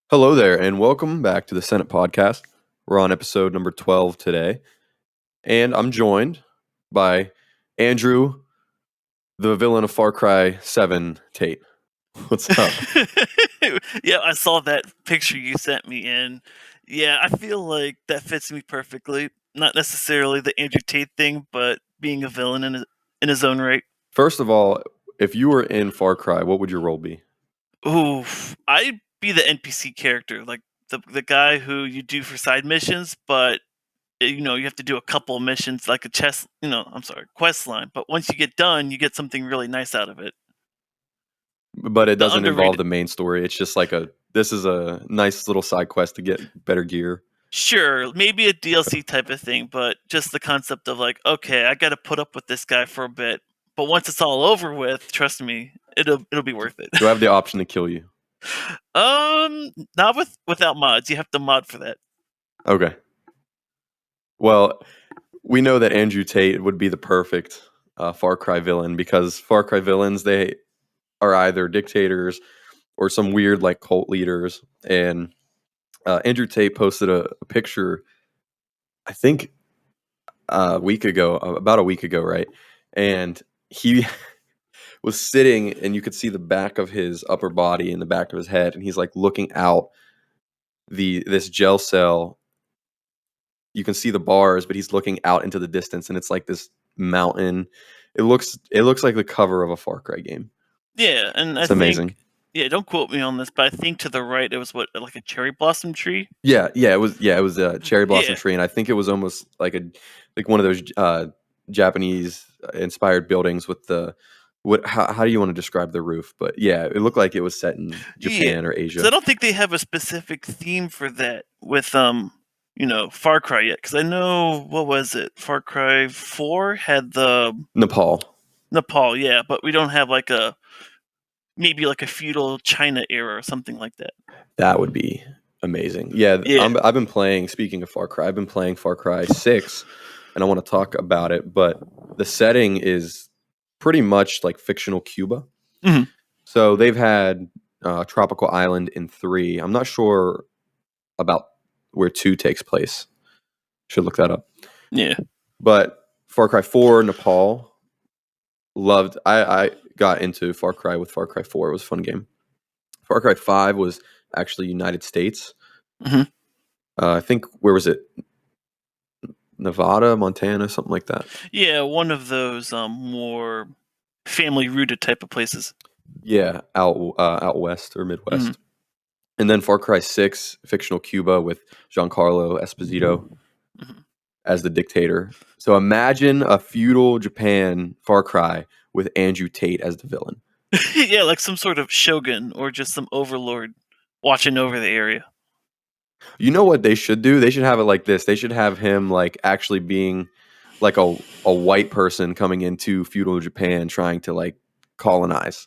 Hello there, and welcome back to the Senate Podcast. We're on episode number 12 today, and I'm joined by Andrew, the villain of Far Cry 7, Tate. What's up? Yeah, I saw that picture you sent me, and yeah, I feel like that fits me perfectly. Not necessarily the Andrew Tate thing, but being a villain in his own right. First of all, if you were in Far Cry, what would your role be? Oof, I'd be the NPC character, like the guy who you do for side missions, but you have to do a couple missions, like a quest line. But once you get done, you get something really nice out of it. But it The doesn't involve underrated. the main story. It's just like this is a nice little side quest to get better gear. Sure, maybe a DLC type of thing, but just the concept of like, okay, I got to put up with this guy for a bit, but once it's all over with, trust me, it'll be worth it. Do I have the option to kill you? Not without mods. You have to mod for that. Okay. Well, we know that Andrew Tate would be the perfect Far Cry villain because Far Cry villains, they are either dictators or some weird like cult leaders. And Andrew Tate posted a picture, I think about a week ago, right? And he was sitting, and you could see the back of his upper body and the back of his head, and he's like looking out this jail cell. You can see the bars, but he's looking out into the distance, and it's like this mountain. It looks like the cover of a Far Cry game. Yeah, and I It's think, amazing. yeah, don't quote me on this, but I think to the right it was what, like a cherry blossom tree. It was a cherry blossom Yeah, tree, and I think it was almost like one of those Japanese inspired buildings with the what? How do you want to describe the roof? But yeah, it looked like it was set in yeah, Japan or because I Asia. don't think they have a specific theme for that with Far Cry yet. Because I know, what was it? Far Cry 4 had the Nepal. Nepal, yeah, but we don't have like maybe like a feudal China era or something like that. That would be amazing. Yeah, Yeah. I've been playing. Speaking of Far Cry, I've been playing Far Cry 6, and I want to talk about it. But the setting is pretty much like fictional Cuba. Mhm. So they've had Tropical Island in 3. I'm not sure about where 2 takes place. Should look that up. Yeah. But Far Cry 4, Nepal, loved. I got into Far Cry with Far Cry 4. It was a fun game. Far Cry 5 was actually United States. Mhm. I think, where was it? Nevada, Montana, something like that. Yeah, one of those more family rooted type of places. Yeah, out west or Mhm. Midwest. And then Far Cry 6, fictional Cuba with Giancarlo Esposito Mhm. as the dictator. So imagine a feudal Japan Far Cry with Andrew Tate as the villain. Yeah, like some sort of shogun or just some overlord watching over the area. You know what they should do? They should have it like this. They should have him like actually being like a white person coming into feudal Japan trying to like colonize.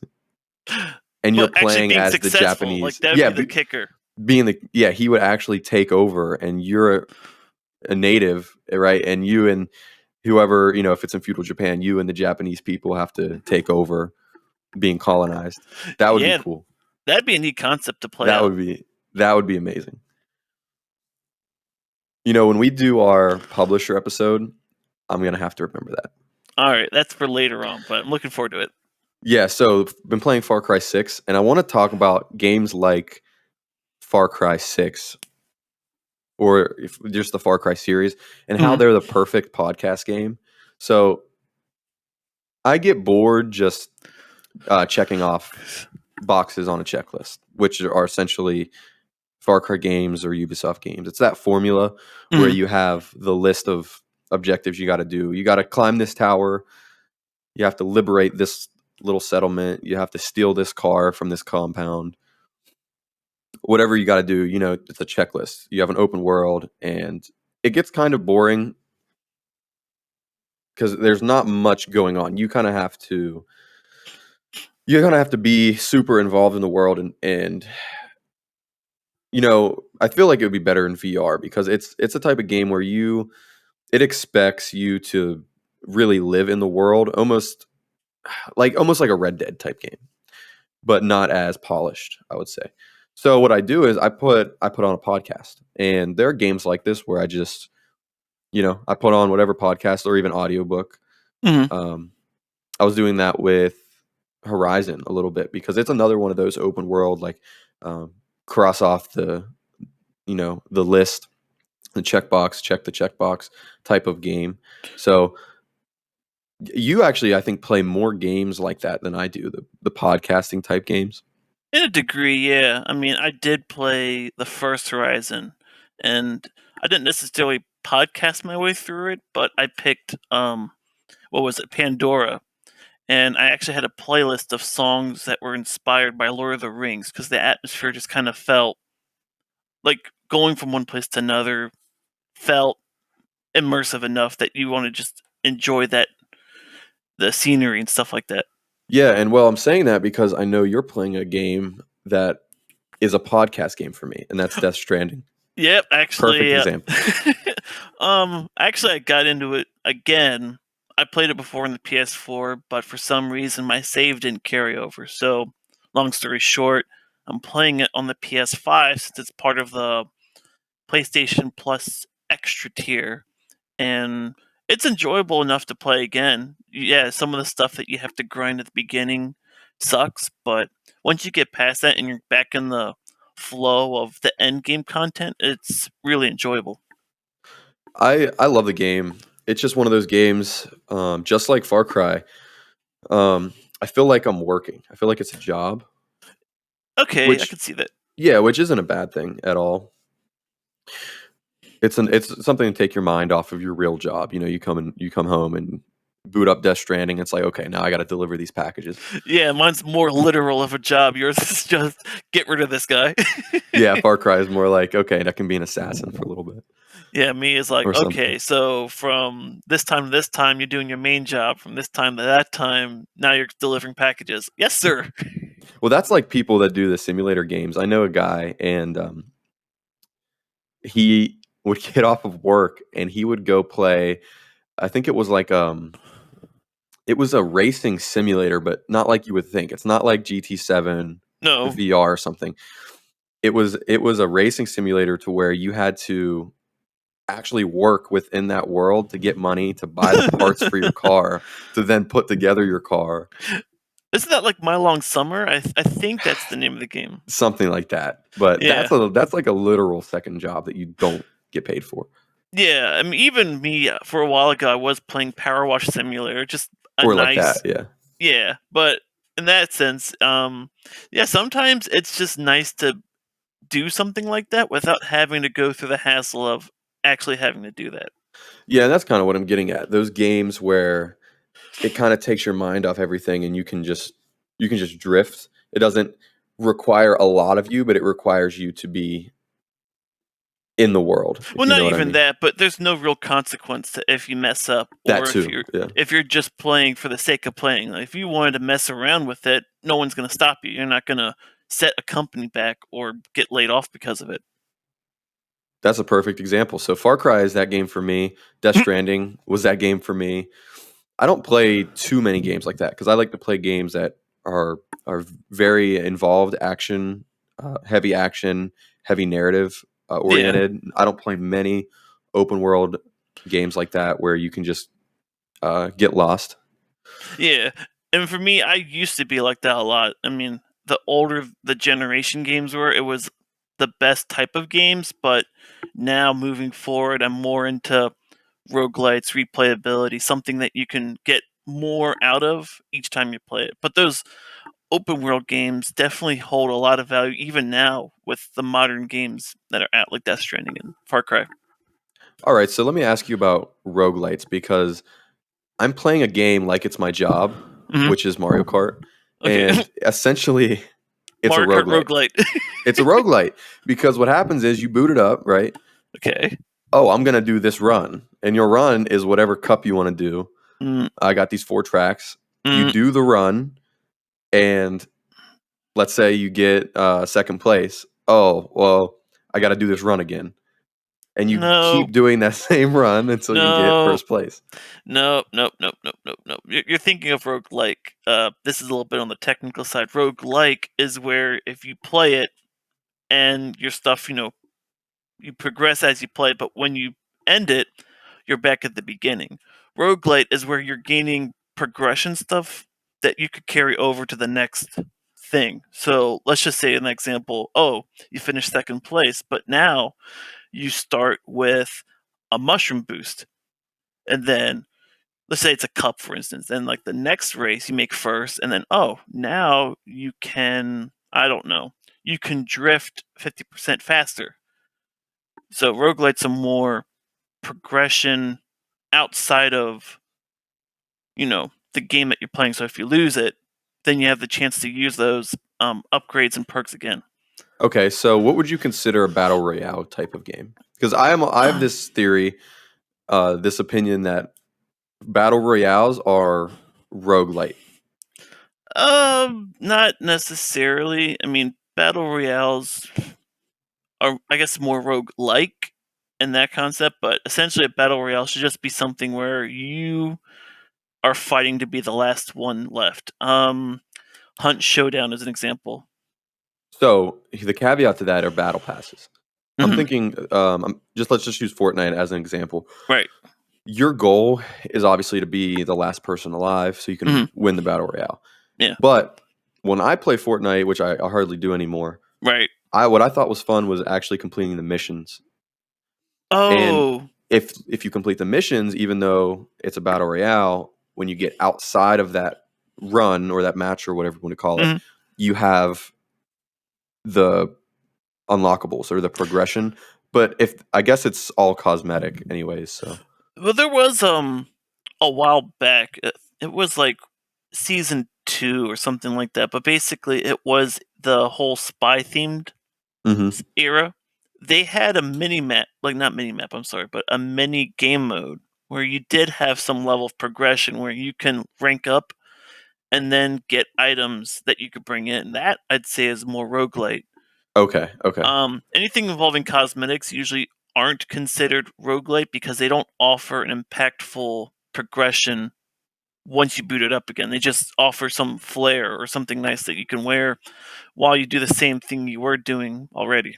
And you're But actually playing being as the successful, like Japanese. that would Yeah, be the kicker. he would actually take over, and you're a native, right? And you and whoever, if it's in feudal Japan, you and the Japanese people have to take over being colonized. That would be Yeah, cool. that'd be a neat concept to play That out. would be that would be amazing. When we do our publisher episode, I'm gonna have to remember that. All right, that's for later on, but I'm looking forward to it. Yeah, so been playing Far Cry 6, and I want to talk about games like Far Cry 6 or if just the Far Cry series and how Mhm. they're the perfect podcast game. So I get bored just checking off boxes on a checklist, which are essentially Far Cry games or Ubisoft games. It's that formula where Mhm. you have the list of objectives you got to do. You got to climb this tower. You have to liberate this little settlement. You have to steal this car from this compound. Whatever you got to do, it's a checklist. You have an open world, and it gets kind of boring because there's not much going on. You kind of have to be super involved in the world, and I feel like it would be better in VR because it's a type of game where it expects you to really live in the world, almost like a Red Dead type game, but not as polished, I would say. So what I do is I put on a podcast, and there are games like this where I just, I put on whatever podcast or even audiobook. Mhm. Um, I was doing that with Horizon a little bit because it's another one of those open world, like, um, cross off the list, the checkbox, check the checkbox type of game. So you actually, I think, play more games like that than I do, the podcasting type games. In a degree, yeah. I mean, I did play the first Horizon, and I didn't necessarily podcast my way through it, but I picked what was it, Pandora, and I actually had a playlist of songs that were inspired by Lord of the Rings because the atmosphere just kind of felt like going from one place to another felt immersive enough that you want to just enjoy the scenery and stuff like that. Yeah, and well, I'm saying that because I know you're playing a game that is a podcast game for me, and that's Death Stranding. Yep, Perfect actually, example. actually, I got into it again. I played it before in the PS4, but for some reason my save didn't carry over. So, long story short, I'm playing it on the PS5 since it's part of the PlayStation Plus extra tier, and it's enjoyable enough to play again. Yeah, some of the stuff that you have to grind at the beginning sucks, but once you get past that and you're back in the flow of the end game content, it's really enjoyable. I love the game. It's just one of those games, just like Far Cry. I feel like I'm working. I feel like it's a job, Okay, I which can see that. yeah, which isn't a bad thing at all. It's something to take your mind off of your real job. You come home and boot up Death Stranding. It's like, okay, now I got to deliver these packages. Yeah, mine's more literal of a job. Yours is just get rid of this guy. Yeah, Far Cry is more like, okay, that can be an assassin for a little bit Yeah, me is like, or something. okay, so from this time to this time, you're doing your main job. From this time to that time, now you're delivering packages. Yes, sir. Well, that's like people that do the simulator games. I know a guy, and he would get off of work and he would go play. I think it was like it was a racing simulator, but not like you would think. It's not like GT7 No. VR or something. It was a racing simulator to where you had to actually work within that world to get money to buy the parts for your car to then put together your car, Isn't that like My Long Summer? I think that's the name of the game. something like that. But Yeah. that's like a literal second job that you don't get paid for, Yeah, I mean, even me, for a while ago, I was playing Power Wash Simulator, just a or like that. nice. Yeah. Yeah, but in that sense, yeah, sometimes it's just nice to do something like that without having to go through the hassle of actually having to do that. Yeah, and that's kind of what I'm getting at. Those games where it kind of takes your mind off everything and you can just drift. It doesn't require a lot of you, but it requires you to be in the world, Well, if you not know what I even mean. that, but there's no real consequence to if you mess up That or if too. you're Yeah. if you're just playing for the sake of playing. Like, if you wanted to mess around with it, no one's going to stop you. You're not going to set a company back or get laid off because of it. That's a perfect example. So Far Cry is that game for me. Death Stranding was that game for me. I don't play too many games like that because I like to play games that are very involved, heavy action, heavy narrative Yeah. oriented. I don't play many open world games like that where you can just get lost. Yeah. And for me, I used to be like that a lot. I mean, the older the generation games were, it was the best type of games, but now moving forward, I'm more into roguelites, replayability, something that you can get more out of each time you play it. But those open world games definitely hold a lot of value even now with the modern games that are out like Death Stranding and Far Cry. All right, so let me ask you about roguelites because I'm playing a game like it's my job, Hmm. which is Mario Kart, Okay. and essentially it's a Mario Kart roguelite. roguelite. It's a roguelite because what happens is you boot it up, right? Okay. Oh, I'm going to do this run. And your run is whatever cup you want to do. Mm, I got these 4 tracks. You mm, do the run, and let's say you get second place. Oh, well, I got to do this run again. And you no. keep doing that same run until you get No. first place. Nope, nope, nope, nope, nope, nope. You're thinking of roguelike. This is a little bit on the technical side. Roguelike is where if you play it, and your stuff, you progress as you play, but when you end it, you're back at the beginning. Roguelite is where you're gaining progression stuff that you could carry over to the next thing. So let's just say an example, you finished second place, but now you start with a mushroom boost. And then let's say it's a cup, for instance. Then like the next race you make first, and then now you can, I don't know, you can drift 50% faster. So roguelite's a more progression outside of, the game that you're playing. So if you lose it, then you have the chance to use those upgrades and perks again. Okay, so what would you consider a battle royale type of game? Because I have this theory, this opinion that battle royales are roguelite. Not necessarily. I mean, battle royales are, I guess, more rogue-like in that concept, but essentially a battle royale should just be something where you are fighting to be the last one left. Hunt Showdown is an example. So the caveat to that are battle passes. I'm Mhm. thinking, let's just use Fortnite as an example. Right. Your goal is obviously to be the last person alive, so you can Mhm. win the battle royale. Yeah. But when I play Fortnite, which I hardly do anymore, Right. what I thought was fun was actually completing the missions. And Oh. if you complete the missions, even though it's a battle royale, when you get outside of that run or that match or whatever you want to call it, Mhm. you have the unlockables or the progression. But if I guess it's all cosmetic anyways, so Well, there was a while back. It was like season 2 or something like that. But basically, it was the whole spy themed mhm. era. They had a mini map, like not mini map. I'm sorry, but a mini game mode where you did have some level of progression where you can rank up and then get items that you could bring in. That I'd say is more roguelite. Okay, okay. Anything involving cosmetics usually aren't considered roguelite because they don't offer an impactful progression once you boot it up again. They just offer some flair or something nice that you can wear while you do the same thing you were doing already.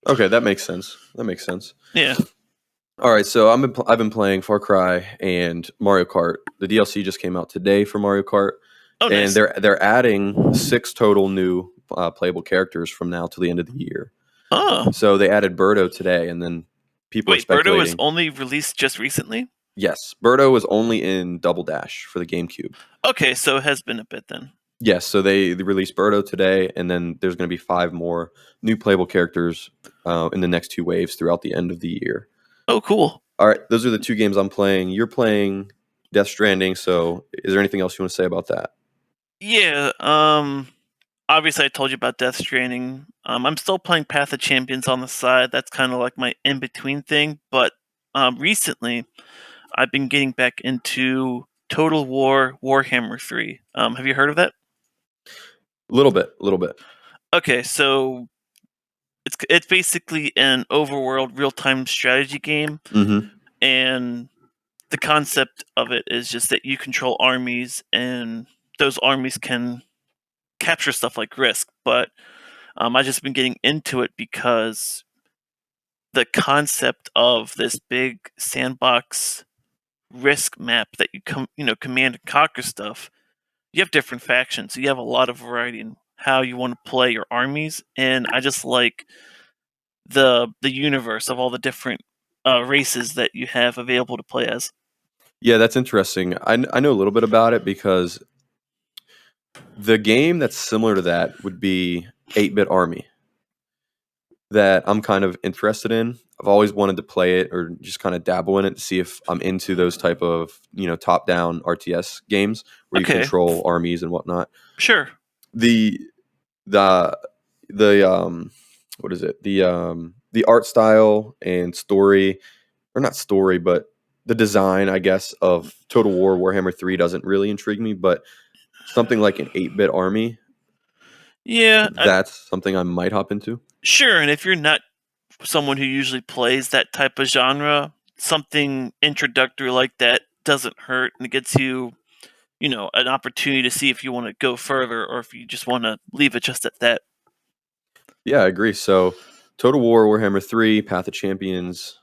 Okay, that makes sense. That makes sense. Yeah. All right, so I've been playing Far Cry and Mario Kart. The DLC just came out today for Mario Kart, Oh, and nice. they're adding 6 total new playable characters from now to the end of the year. Oh, So they added Birdo today, and then people are wait, Birdo was speculating. only released just recently? Yes, Birdo was only in Double Dash for the GameCube. Okay, so it has been a bit then. Yes, so they released Birdo today, and then there's going to be 5 more new playable characters in the next 2 waves throughout the end of the year. Oh, cool. All right, those are the 2 games I'm playing. You're playing Death Stranding, so is there anything else you want to say about that? Yeah, obviously I told you about Death Stranding. I'm still playing Path of Champions on the side. That's kind of like my in-between thing, but recently I've been getting back into Total War Warhammer 3. Have you heard of that? A little bit, a little bit. Okay, so it's basically an overworld real-time strategy game, Mhm. and the concept of it is just that you control armies, and those armies can capture stuff like Risk. But I've just been getting into it because the concept of this big sandbox Risk map that command and conquer stuff. You have different factions, so you have a lot of variety in how you want to play your armies, and I just like the universe of all the different races that you have available to play as. Yeah, that's interesting. I know a little bit about it because the game that's similar to that would be 8-Bit Army that I'm kind of interested in. I've always wanted to play it or just kind of dabble in it to see if I'm into those type of, top-down RTS games where you Okay, control armies and whatnot. sure. The the what is it? The art style and story, or not story, but the design, I guess, of Total War Warhammer 3 doesn't really intrigue me, but something like an 8-Bit Army, Yeah, that's something I might hop into. sure. And if you're not someone who usually plays that type of genre, something introductory like that doesn't hurt, and it gets you, an opportunity to see if you want to go further or if you just want to leave it just at that. Yeah, I agree. So, Total War, Warhammer 3, Path of Champions,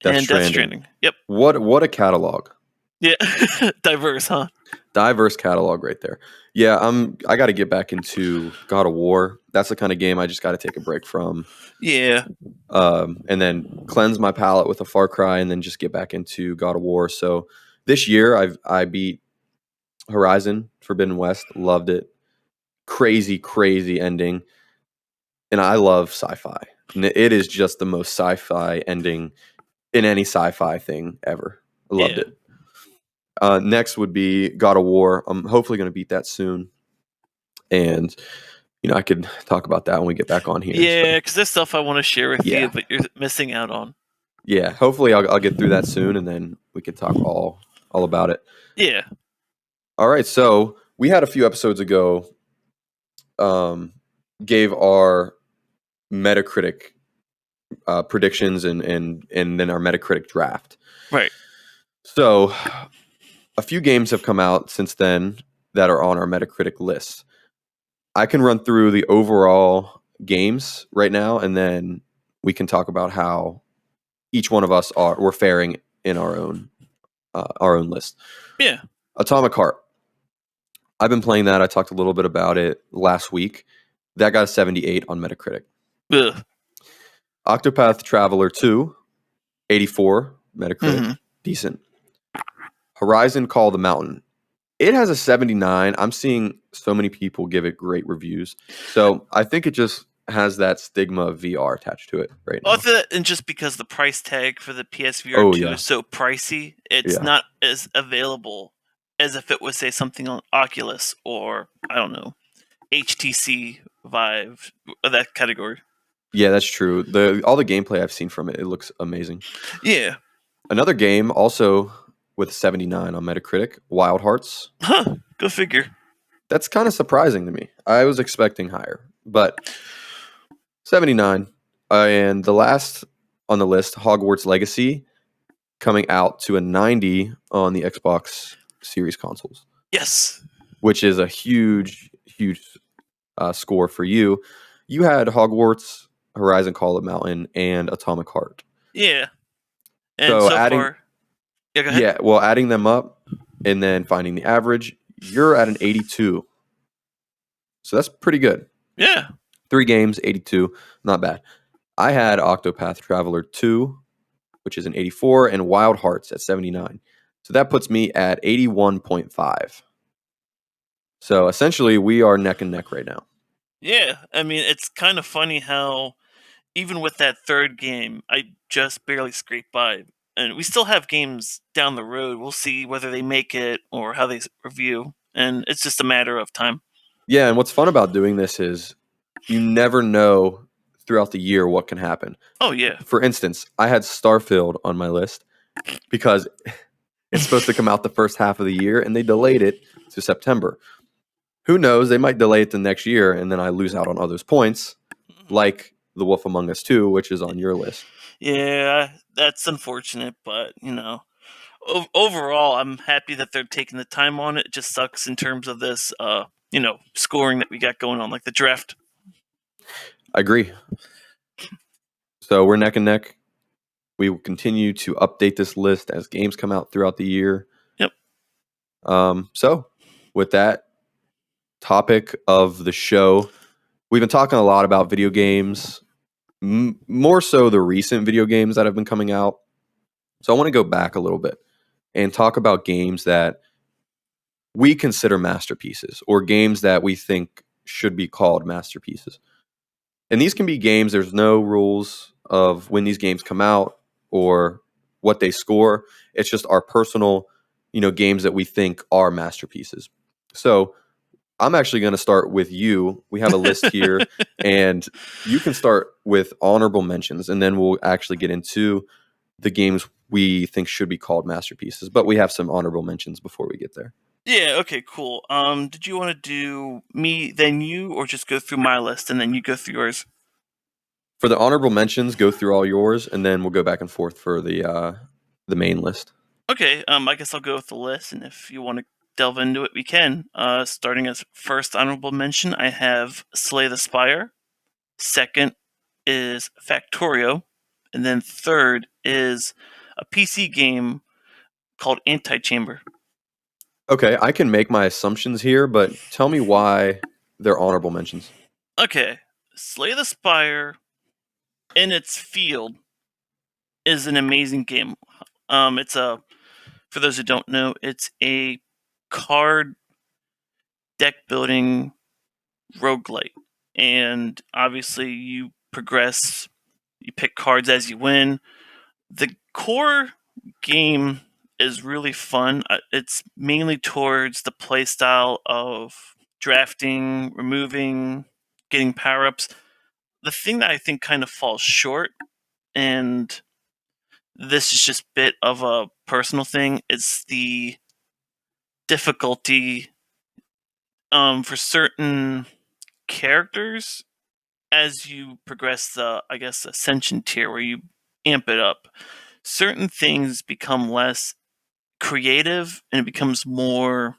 Death And Death Stranding. Stranding. Yep. What a catalog. Yeah. Diverse, huh? Diverse catalog right there. Yeah, I got to get back into God of War. That's the kind of game I just got to take a break from. Yeah. And then cleanse my palate with a Far Cry, and then just get back into God of War. So this year I beat Horizon Forbidden West, loved it. Crazy ending, and I love sci-fi. And it is just the most sci-fi ending in any sci-fi thing ever. I loved Yeah. it. Next would be God of War. I'm hopefully going to beat that soon, and I could talk about that when we get back on here. Yeah, because there's stuff I want to share with Yeah. you, but you're missing out on. Yeah, hopefully I'll get through that soon, and then we can talk all about it. Yeah. All right, so we had a few episodes ago gave our Metacritic predictions and then our Metacritic draft. Right. So a few games have come out since then that are on our Metacritic list. I can run through the overall games right now, and then we can talk about how each one of us we're faring in our own list. Yeah. Atomic Heart. I've been playing that. I talked a little bit about it last week. That got a 78 on Metacritic. Ugh. Octopath Traveler 2, 84 Metacritic. Mm-hmm. Decent. Horizon Call of the Mountain. It has a 79. I'm seeing so many people give it great reviews. So I think it just has that stigma of VR attached to it right now. And just because the price tag for the PSVR 2 is so pricey, it's not as available as if it was, say, something on Oculus or, I don't know, HTC Vive, that category. Yeah, that's true. All the gameplay I've seen from it, it looks amazing. Yeah. Another game also with 79 on Metacritic, Wild Hearts. Huh. Go figure. That's kind of surprising to me. I was expecting higher, but 79. And the last on the list, Hogwarts Legacy, coming out to a 90 on the Xbox Series consoles. Yes. Which is a huge score for you. You had Hogwarts, Horizon Call of the Mountain, and Atomic Heart. Yeah. And so adding, far... Yeah, go ahead. Yeah, well, adding them up and then finding the average, you're at an 82. So that's pretty good. Yeah. 3 games, 82. Not bad. I had Octopath Traveler 2, which is an 84, and Wild Hearts at 79. So that puts me at 81.5. So essentially, we are neck and neck right now. Yeah. I mean, it's kind of funny how even with that third game, I just barely scraped by. And we still have games down the road. We'll see whether they make it or how they review. And it's just a matter of time. Yeah, and what's fun about doing this is you never know throughout the year what can happen. Oh, yeah. For instance, I had Starfield on my list because it's supposed to come out the first half of the year, and they delayed it to September. Who knows? They might delay it to next year, and then I lose out on others' points, like The Wolf Among Us 2, which is on your list. Yeah, that's unfortunate, but, overall, I'm happy that they're taking the time on it. It just sucks in terms of this, scoring that we got going on, like the draft. I agree. So we're neck and neck. We will continue to update this list as games come out throughout the year. Yep. So with that topic of the show, we've been talking a lot about video games, more so the recent video games that have been coming out. So I want to go back a little bit and talk about games that we consider masterpieces, or games that we think should be called masterpieces. And these can be games, there's no rules of when these games come out or what they score. It's just our personal, games that we think are masterpieces. So I'm actually going to start with you. We have a list here, and you can start with honorable mentions, and then we'll actually get into the games we think should be called masterpieces. But we have some honorable mentions before we get there. Yeah, okay, cool. Did you want to do me, then you, or just go through my list and then you go through yours? For the honorable mentions, go through all yours, and then we'll go back and forth for the main list. Okay, I guess I'll go with the list, and if you want to delve into it, we can. Starting as first honorable mention, I have Slay the Spire. Second is Factorio. And then third is a PC game called Antichamber. Okay, I can make my assumptions here, but tell me why they're honorable mentions. Okay, Slay the Spire in its field is an amazing game. It's a, for those who don't know, it's a card deck building roguelite. And obviously you progress, you pick cards as you win. The core game is really fun. It's mainly towards the play style of drafting, removing, getting power ups. The thing that I think kind of falls short, and this is just a bit of a personal thing, it's the difficulty for certain characters as you progress the, I guess, ascension tier where you amp it up. Certain things become less creative and it becomes more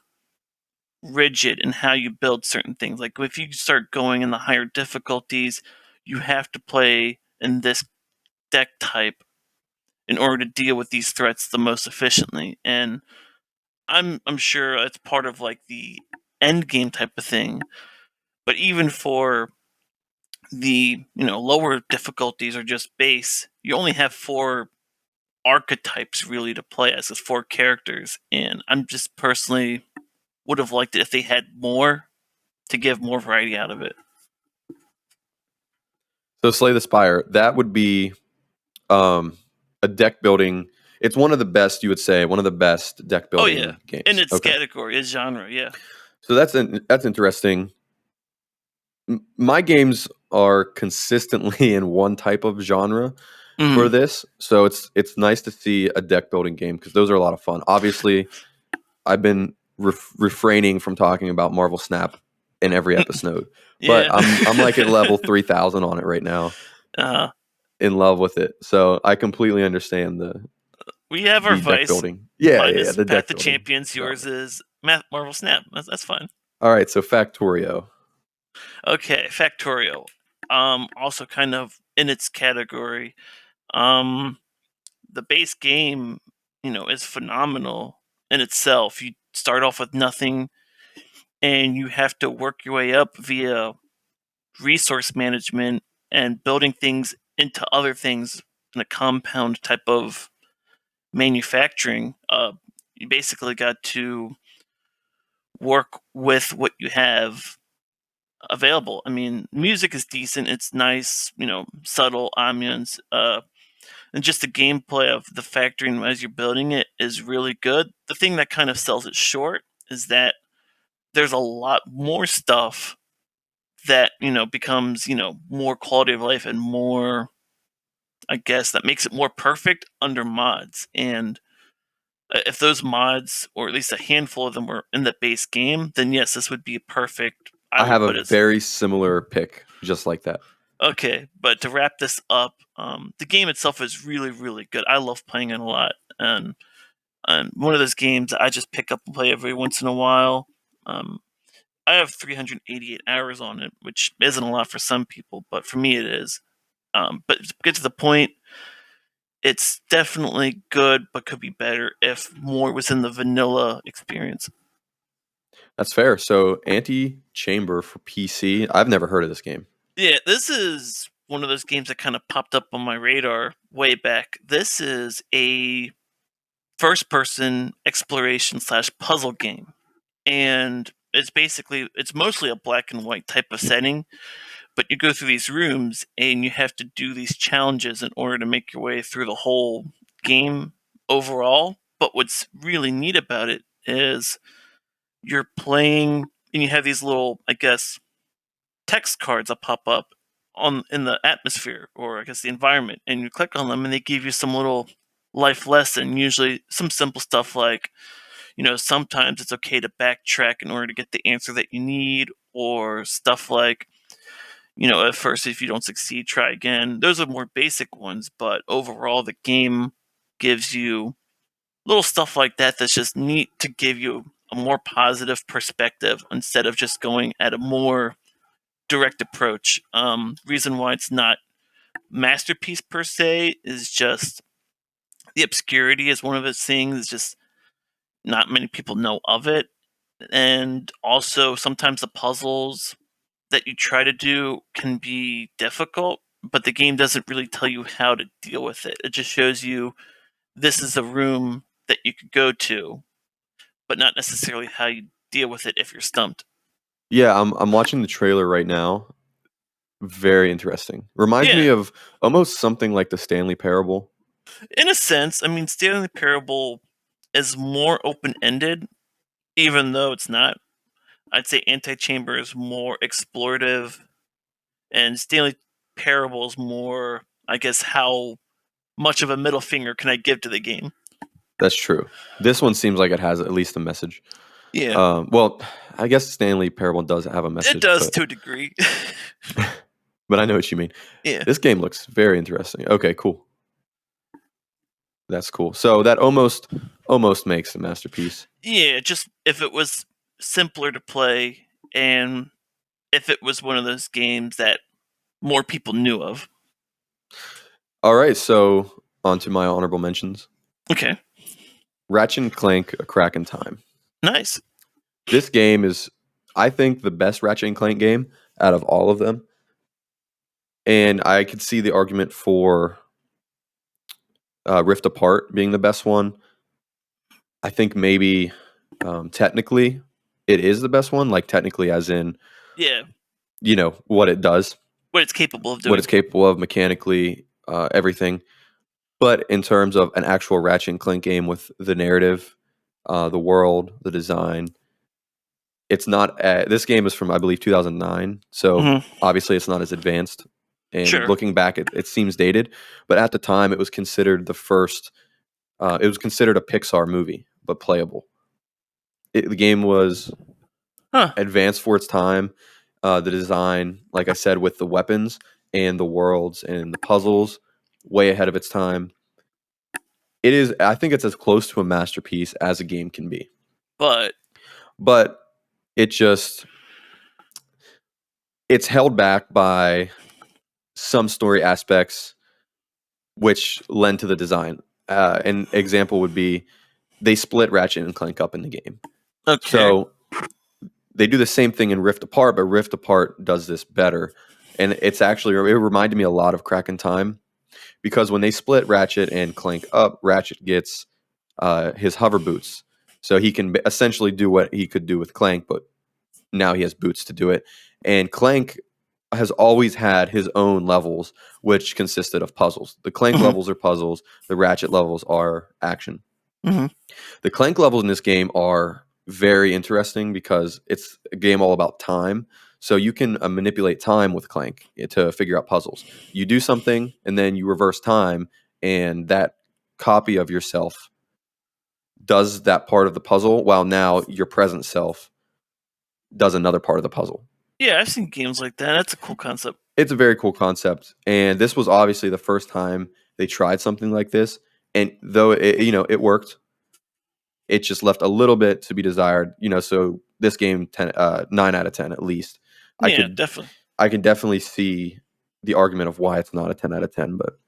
rigid in how you build certain things. Like if you start going in the higher difficulties, you have to play in this deck type in order to deal with these threats the most efficiently. And I'm sure it's part of like the end game type of thing. But even for the lower difficulties or just base, you only have 4 archetypes really to play as, with 4 characters, and I'm just personally would have liked it if they had more to give more variety out of it. So Slay the Spire, that would be a deck building. It's one of the best, you would say, one of the best deck Oh building yeah, in games. its Okay, category, its genre, yeah. so that's interesting. My games are consistently in one type of genre for Mhm. this, so it's nice to see a deck building game because those are a lot of fun. Obviously, I've been refraining from talking about Marvel Snap in every episode, but Yeah. I'm like at level 3,000 on it right now, uh, in love with it. So I completely understand we have our the deck vice. building. Mine Yeah, is the Path deck to building Champions. Yours genre. is Marvel Snap. That's fine. All right, so Factorio. Okay, Factorio. Also kind of in its category. Um, the base game, is phenomenal in itself. You start off with nothing, and you have to work your way up via resource management and building things into other things in a compound type of manufacturing. You basically got to work with what you have available. I mean, music is decent. It's nice, subtle ambience. And just the gameplay of the factory as you're building it is really good. The thing that kind of sells it short is that there's a lot more stuff that becomes more quality of life and more, I guess, that makes it more perfect under mods. And if those mods, or at least a handful of them, were in the base game, then yes, this would be perfect. I I would have a put it. very similar pick, just like that. Okay, but to wrap this up, the game itself is really, really good. I love playing it a lot, and one of those games I just pick up and play every once in a while. Um, I have 388 hours on it, which isn't a lot for some people, but for me it is. But to get to the point, it's definitely good, but could be better if more was in the vanilla experience. That's fair. So Anti-Chamber for PC. I've never heard of this game. Yeah, this is one of those games that kind of popped up on my radar way back. This is a first person exploration slash puzzle game. And it's mostly a black and white type of setting, but you go through these rooms and you have to do these challenges in order to make your way through the whole game overall. But what's really neat about it is you're playing and you have these little, I guess, text cards that pop up on in the atmosphere, or I guess the environment, and you click on them and they give you some little life lesson, usually some simple stuff like, sometimes it's okay to backtrack in order to get the answer that you need, or stuff like, at first, if you don't succeed, try again. Those are more basic ones, but overall, the game gives you little stuff like that that's just neat to give you a more positive perspective instead of just going at a more direct approach. Reason why it's not masterpiece per se is just the obscurity is one of its things. It's just not many people know of it, and also sometimes the puzzles that you try to do can be difficult, but the game doesn't really tell you how to deal with it. It just shows you this is a room that you could go to, but not necessarily how you deal with it if you're stumped. Yeah, I'm watching the trailer right now. Very interesting. Reminds Yeah, me of almost something like the Stanley Parable. in a sense, I mean, Stanley Parable is more open ended, even though it's not. I'd say Antichamber is more explorative, and Stanley Parable is more, I guess, how much of a middle finger can I give to the game? That's true. This one seems like it has at least a message. Yeah, Well, I guess Stanley Parable does have a it message, does but to a degree. I know what you mean. Yeah, This game looks very interesting. Okay, cool. That's cool. So that almost makes a masterpiece. yeah. Just if it was simpler to play, and if it was one of those games that more people knew of. All right, so on to my honorable mentions. Okay, Ratchet and Clank: A Crack in Time. nice. This game is, I think, the best Ratchet and Clank game out of all of them. And I could see the argument for Rift Apart being the best one. I think maybe technically it is the best one, like technically as in, Yeah, what it does, what it's capable of what doing. it's capable of mechanically, everything. But in terms of an actual Ratchet and Clank game with the narrative, the world, the design, it's not. This game is from, I believe, 2009. So Hmm. obviously it's not as advanced. And Sure. looking back, it seems dated. But at the time, it was considered the first. It was considered a Pixar movie, but playable. The game was Huh. advanced for its time. The design, like I said, with the weapons and the worlds and the puzzles, way ahead of its time. It is. I think it's as close to a masterpiece as a game can be. But But it just it's held back by some story aspects which lend to the design. An example would be they split Ratchet and Clank up in the game. okay. So they do the same thing in Rift Apart, but Rift Apart does this better. And it reminded me a lot of Crack in Time because when they split Ratchet and Clank up, Ratchet gets his hover boots. So he can essentially do what he could do with Clank, but now he has boots to do it. And Clank has always had his own levels, which consisted of puzzles. The Clank Hmm. levels are puzzles. The Ratchet levels are action. Hmm. The Clank levels in this game are very interesting because it's a game all about time. So you can manipulate time with Clank to figure out puzzles. You do something and then you reverse time, and that copy of yourself does that part of the puzzle while now your present self does another part of the puzzle. Yeah, I've seen games like that. That's a cool concept. It's a very cool concept, and this was obviously the first time they tried something like this. And though it worked, it just left a little bit to be desired. So this game 9 out of 10 at least. I Yeah, could definitely. I can definitely see the argument of why it's not a 10 out of 10, but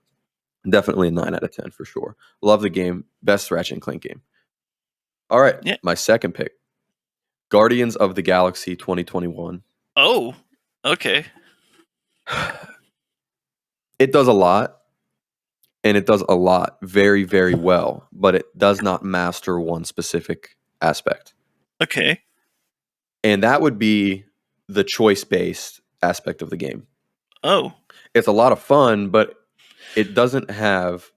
definitely a 9 out of 10 for sure. Love the game, best Ratchet and Clank game. All right, Yeah. my second pick, Guardians of the Galaxy 2021. Oh, okay. It does a lot. And it does a lot very, very well, but it does not master one specific aspect. Okay. And that would be the choice based aspect of the game. Oh, It's a lot of fun, but it doesn't have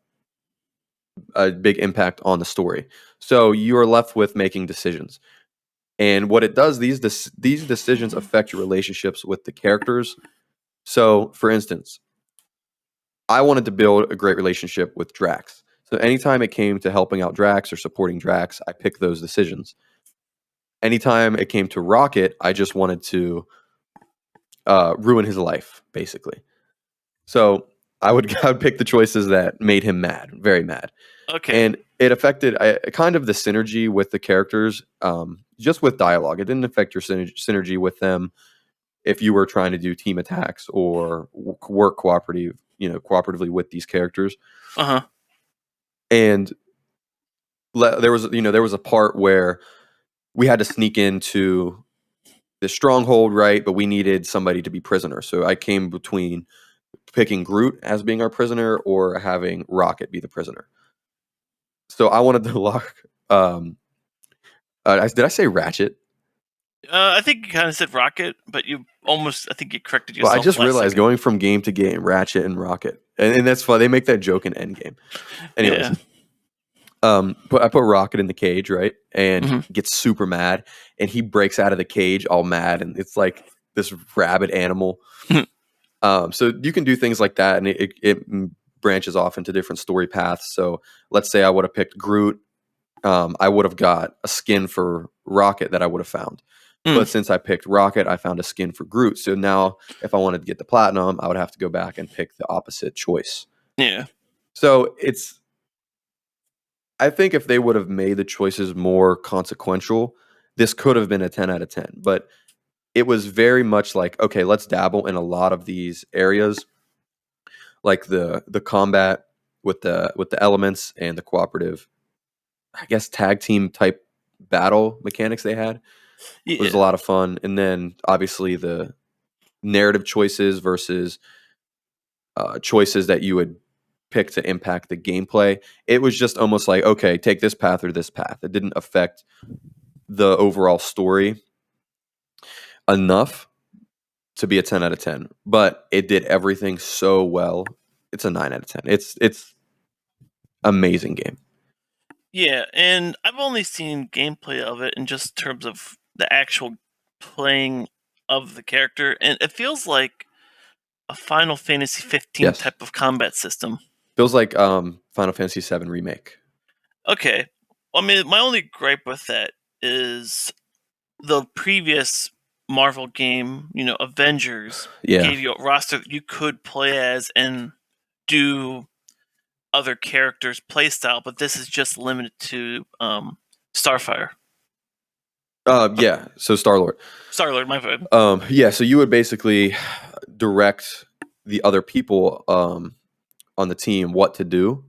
a big impact on the story. So you are left with making decisions. And what it does, these decisions affect your relationships with the characters. So, for instance, I wanted to build a great relationship with Drax. So anytime it came to helping out Drax or supporting Drax, I picked those decisions. Anytime it came to Rocket, I just wanted to ruin his life, basically. So I would pick the choices that made him mad, very mad. okay. And it affected kind of the synergy with the characters, just with dialogue. It didn't affect your synergy with them if you were trying to do team attacks or work cooperatively with these characters. Uh-huh. And there was a part where we had to sneak into the stronghold, right? But we needed somebody to be prisoner. So I came between picking Groot as being our prisoner or having Rocket be the prisoner. So I wanted to lock. Did I say Ratchet? I think you kind of said Rocket, but I think you corrected Well, yourself. I just last realized second. going from game to game, Ratchet and Rocket, and that's fun. They make that joke in Endgame. Anyways, Yeah. I put Rocket in the cage, right, and Mhm. gets super mad, and he breaks out of the cage all mad, and it's like this rabid animal. So you can do things like that, and it branches off into different story paths. So let's say I would have picked Groot. I would have got a skin for Rocket that I would have found. But since I picked Rocket, I found a skin for Groot. So now, if I wanted to get the platinum, I would have to go back and pick the opposite choice. Yeah. So I think if they would have made the choices more consequential, this could have been a 10 out of 10. But it was very much like, okay, let's dabble in a lot of these areas, like the combat with the elements and the cooperative, I guess, tag team type battle mechanics they had. It was a Yeah. lot of fun. And then obviously the narrative choices versus choices that you would pick to impact the gameplay. It was just almost like, okay, take this path or this path. It didn't affect the overall story enough to be a 10 out of 10, but it did everything so well. It's a 9 out of 10. It's amazing game. Yeah, and I've only seen gameplay of it in just terms of the actual playing of the character, and it feels like a Final Fantasy 15 Yes. type of combat system. Feels like Final Fantasy VII Remake. Okay. I mean, my only gripe with that is the previous Marvel game, Avengers, Yeah. gave you a roster that you could play as and do other characters' playstyle, but this is just limited to Starfire. Yeah. So Star-Lord. Star-Lord, my bad. Yeah. So you would basically direct the other people on the team what to do,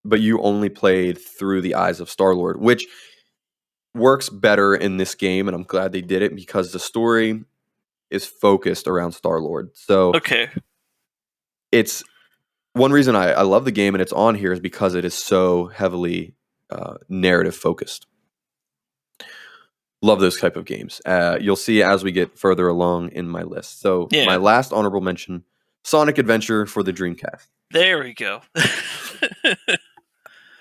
but you only played through the eyes of Star-Lord, which works better in this game, and I'm glad they did it because the story is focused around Star-Lord. So Okay. it's one reason I love the game and it's on here is because it is so heavily narrative focused. Love those type of games. You'll see as we get further along in my list. So Yeah. my last honorable mention, Sonic Adventure for the Dreamcast. There we go.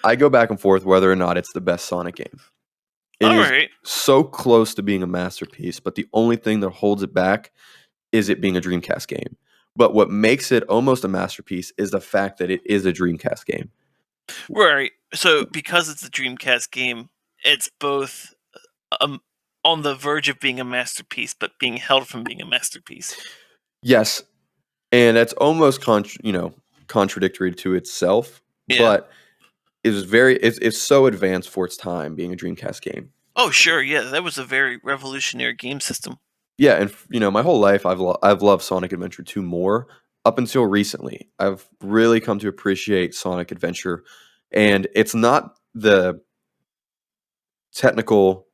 I go back and forth whether or not it's the best Sonic game. It All is right. so close to being a masterpiece, but the only thing that holds it back is it being a Dreamcast game. But what makes it almost a masterpiece is the fact that it is a Dreamcast game. Right. So because it's a Dreamcast game, it's both on the verge of being a masterpiece, but being held from being a masterpiece. Yes, and that's almost contradictory to itself, Yeah. but it's so advanced for its time being a Dreamcast game. Oh, sure. Yeah, that was a very revolutionary game system. Yeah, and my whole life I've loved Sonic Adventure 2 more up until recently. I've really come to appreciate Sonic Adventure, and it's not the technical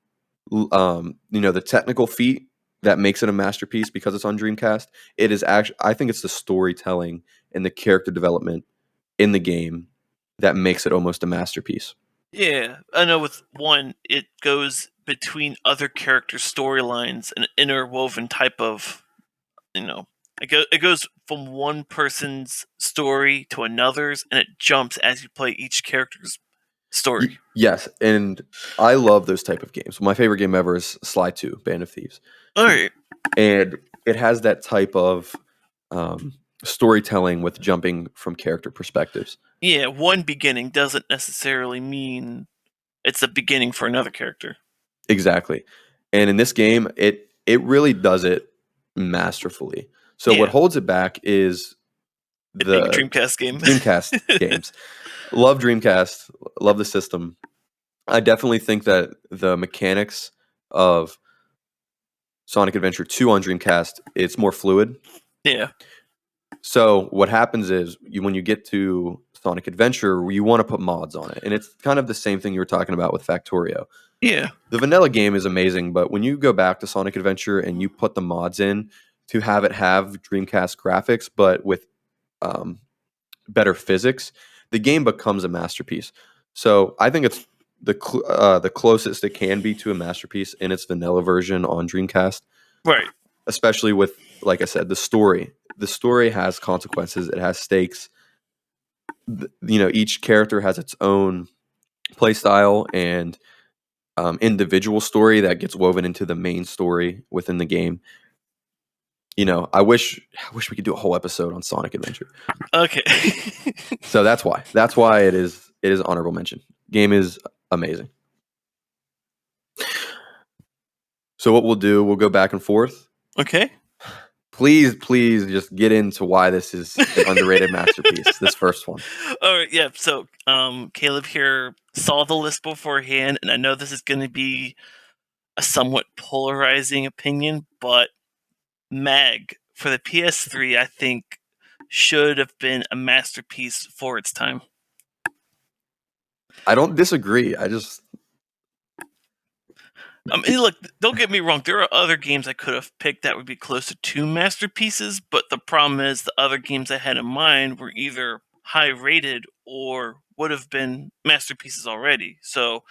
the technical feat that makes it a masterpiece because it's on Dreamcast. It is actually, I think it's the storytelling and the character development in the game that makes it almost a masterpiece. Yeah, I know with one, it goes between other character storylines, an interwoven type of, it goes from one person's story to another's, and it jumps as you play each character's story. Yes, and I love those type of games. My favorite game ever is Sly 2, Band of Thieves. All right. And it has that type of storytelling with jumping from character perspectives. Yeah, one beginning doesn't necessarily mean it's a beginning for another character. Exactly. And in this game, it really does it masterfully. So Yeah. what holds it back is It being a the Dreamcast game. Dreamcast games. Love Dreamcast. Love the system. I definitely think that the mechanics of Sonic Adventure 2 on Dreamcast, it's more fluid. Yeah. So what happens is when you get to Sonic Adventure, you want to put mods on it. And it's kind of the same thing you were talking about with Factorio. Yeah. The vanilla game is amazing, but when you go back to Sonic Adventure and you put the mods in to have it have Dreamcast graphics, but with better physics, the game becomes a masterpiece. So I think it's the closest it can be to a masterpiece in its vanilla version on Dreamcast. Right. Especially with, like I said, the story. The story has consequences. It has stakes. Each character has its own play style and individual story that gets woven into the main story within the game. I wish we could do a whole episode on Sonic Adventure. Okay. So that's why it is honorable mention. Game is amazing. So what we'll do, we'll go back and forth. Okay. Please just get into why this is an underrated masterpiece, this first one. All right, yeah. So Caleb here saw the list beforehand, and I know this is going to be a somewhat polarizing opinion, but Mag for the PS3, I think, should have been a masterpiece for its time. I don't disagree. Look, don't get me wrong. There are other games I could have picked that would be closer to masterpieces, but the problem is the other games I had in mind were either high rated or would have been masterpieces already. So,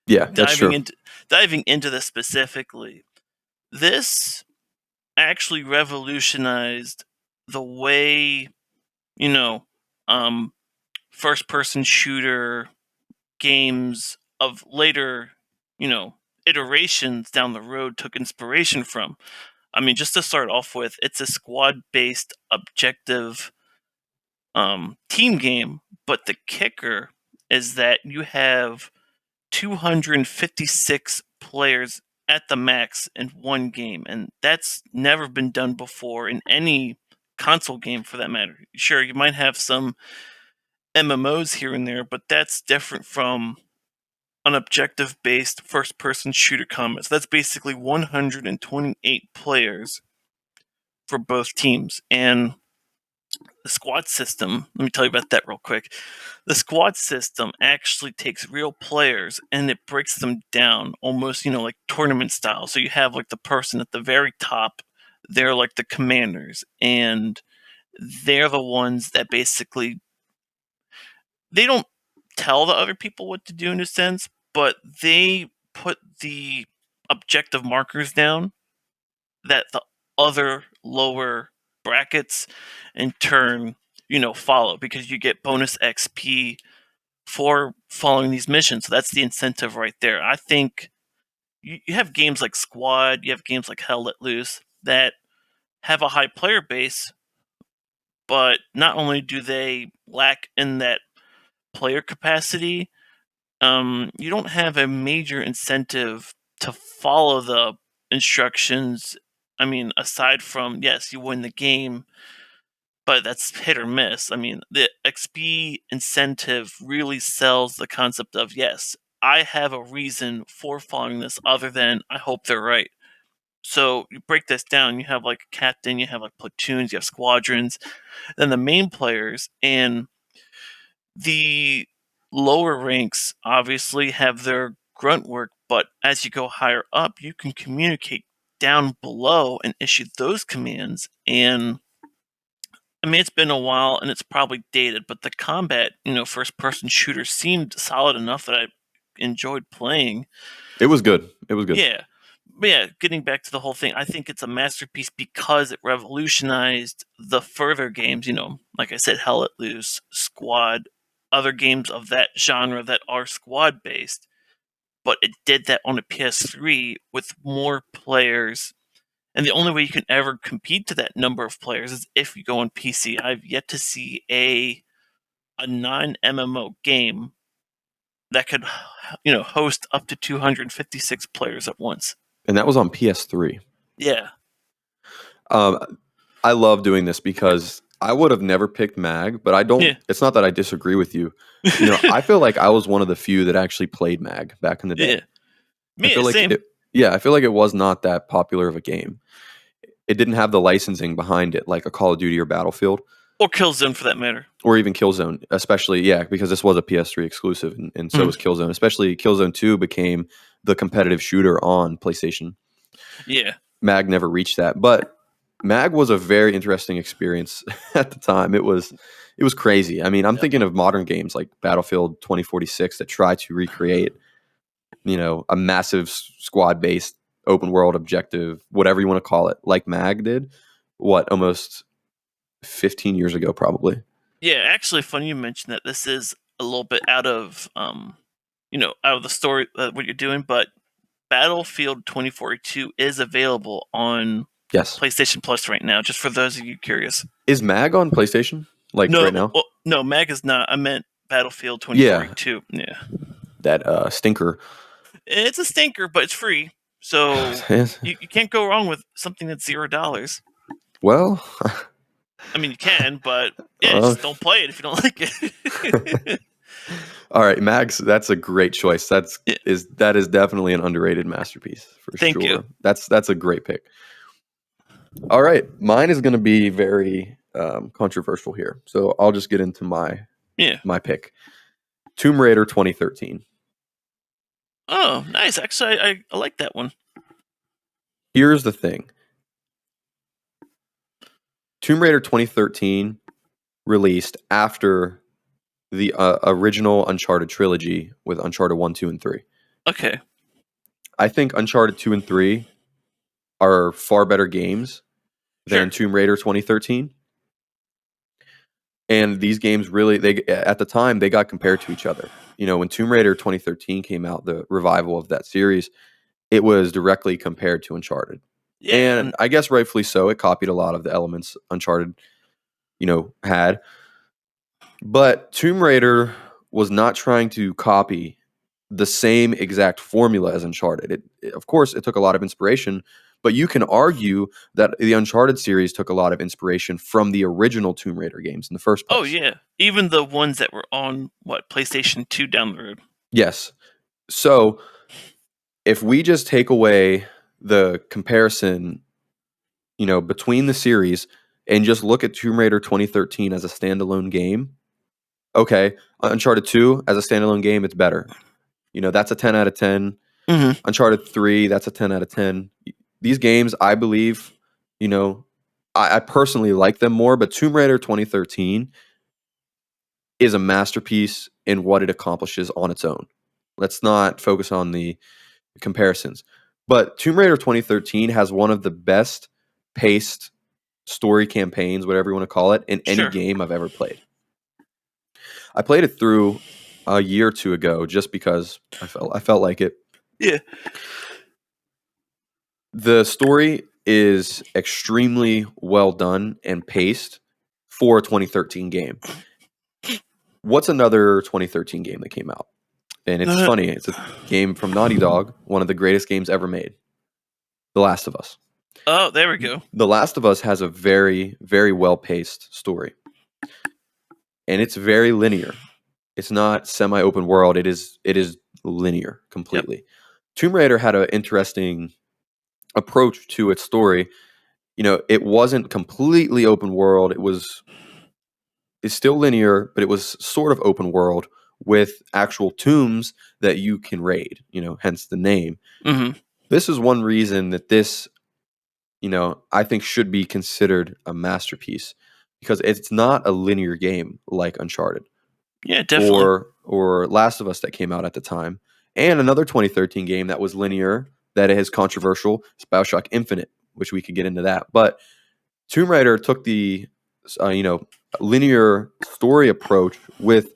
yeah, that's true. Diving into this specifically, this actually revolutionized the way, first-person shooter games of later, iterations down the road took inspiration from. I mean, just to start off with, it's a squad-based objective team game, but the kicker is that you have 256 players at the max in one game, and that's never been done before in any console game for that matter. Sure, you might have some MMOs here and there, but that's different from an objective-based first-person shooter combat. So that's basically 128 players for both teams. And the squad system, let me tell you about that real quick. The squad system actually takes real players and it breaks them down almost, like tournament style. So you have like the person at the very top, they're like the commanders, and they're the ones that basically, they don't tell the other people what to do in a sense, but they put the objective markers down that the other lower brackets in turn, follow, because you get bonus XP for following these missions. So that's the incentive right there. I think you have games like Squad, you have games like Hell Let Loose that have a high player base, but not only do they lack in that player capacity, you don't have a major incentive to follow the instructions. I mean, aside from, yes, you win the game, but that's hit or miss. I mean, the XP incentive really sells the concept of, yes, I have a reason for following this other than I hope they're right. So you break this down, you have like a captain, you have like platoons, you have squadrons, then the main players, and the lower ranks obviously have their grunt work, but as you go higher up, you can communicate down below and issue those commands. And I mean, it's been a while and it's probably dated, but the combat, first person shooter seemed solid enough that I enjoyed playing. It was good. Yeah. But yeah, getting back to the whole thing, I think it's a masterpiece because it revolutionized the further games, like I said, Hell Let Loose, Squad, other games of that genre that are squad based. But it did that on a PS3 with more players. And the only way you can ever compete to that number of players is if you go on PC. I've yet to see a non-MMO game that could, host up to 256 players at once. And that was on PS3. Yeah. I love doing this because I would have never picked Mag, but I don't. Yeah. It's not that I disagree with you. I feel like I was one of the few that actually played Mag back in the day. Yeah. Me, same. Yeah, I feel like it was not that popular of a game. It didn't have the licensing behind it like a Call of Duty or Battlefield Or Killzone for that matter. or even Killzone, especially, yeah, because this was a PS3 exclusive and so Mhm. was Killzone. Especially Killzone 2 became the competitive shooter on PlayStation. Yeah. Mag never reached that, but Mag was a very interesting experience at the time. It was crazy. I mean, I'm Yep. thinking of modern games like Battlefield 2046 that try to recreate, a massive squad based open world objective, whatever you want to call it, like Mag did. What, almost 15 years ago, probably. Yeah, actually, funny you mentioned that. This is a little bit out of out of the story what you're doing, but Battlefield 2042 is available on Yes. PlayStation Plus right now. Just for those of you curious. Is Mag on PlayStation? Like No, right now? well, no, Mag is not. I meant Battlefield Yeah, 2042. Yeah, that stinker. it's a stinker, but it's free, so you can't go wrong with something that's $0. Well, I mean, you can, but yeah, just don't play it if you don't like it. all right, Mags. That's a great choice. Yeah, That is definitely an underrated masterpiece for thank you. sure. That's a great pick. All right, mine is going to be very controversial here, so I'll just get into Yeah. my pick. Tomb Raider 2013. Oh, nice. Actually, I like that one. Here's the thing: Tomb Raider 2013 released after the original Uncharted trilogy with Uncharted 1, 2, and 3. Okay. I think Uncharted 2 and 3 are far better games Sure. than Tomb Raider 2013. And these games really, they at the time, they got compared to each other. When Tomb Raider 2013 came out, the revival of that series, it was directly compared to Uncharted. Yeah. And I guess rightfully so. It copied a lot of the elements Uncharted, had. But Tomb Raider was not trying to copy the same exact formula as Uncharted. Of course, it took a lot of inspiration, but you can argue that the Uncharted series took a lot of inspiration from the original Tomb Raider games in the first place. Oh yeah. Even the ones that were on PlayStation 2 down the road. Yes. So if we just take away the comparison, between the series and just look at Tomb Raider 2013 as a standalone game, okay, Uncharted 2 as a standalone game, it's better. That's a 10 out of 10. Mm-hmm. Uncharted 3, that's a 10 out of 10. These games, I believe, I personally like them more, but Tomb Raider 2013 is a masterpiece in what it accomplishes on its own. Let's not focus on the comparisons. But Tomb Raider 2013 has one of the best paced story campaigns, whatever you want to call it, in any Sure. game I've ever played. I played it through a year or two ago just because I felt like it. Yeah. The story is extremely well done and paced for a 2013 game. What's another 2013 game that came out? And it's funny. It's a game from Naughty Dog, one of the greatest games ever made. The Last of Us. Oh, there we go. The Last of Us has a very, very well-paced story. And it's very linear. It's not semi-open world. It is linear completely. Yep. Tomb Raider had an interesting approach to its story. It wasn't completely open world. It's still linear, but it was sort of open world with actual tombs that you can raid, hence the name. Mm-hmm. This is one reason that this, I think should be considered a masterpiece because it's not a linear game like Uncharted. Yeah, definitely. Or Last of Us that came out at the time. And another 2013 game that was linear that is controversial is BioShock Infinite, which we could get into that. But Tomb Raider took the linear story approach with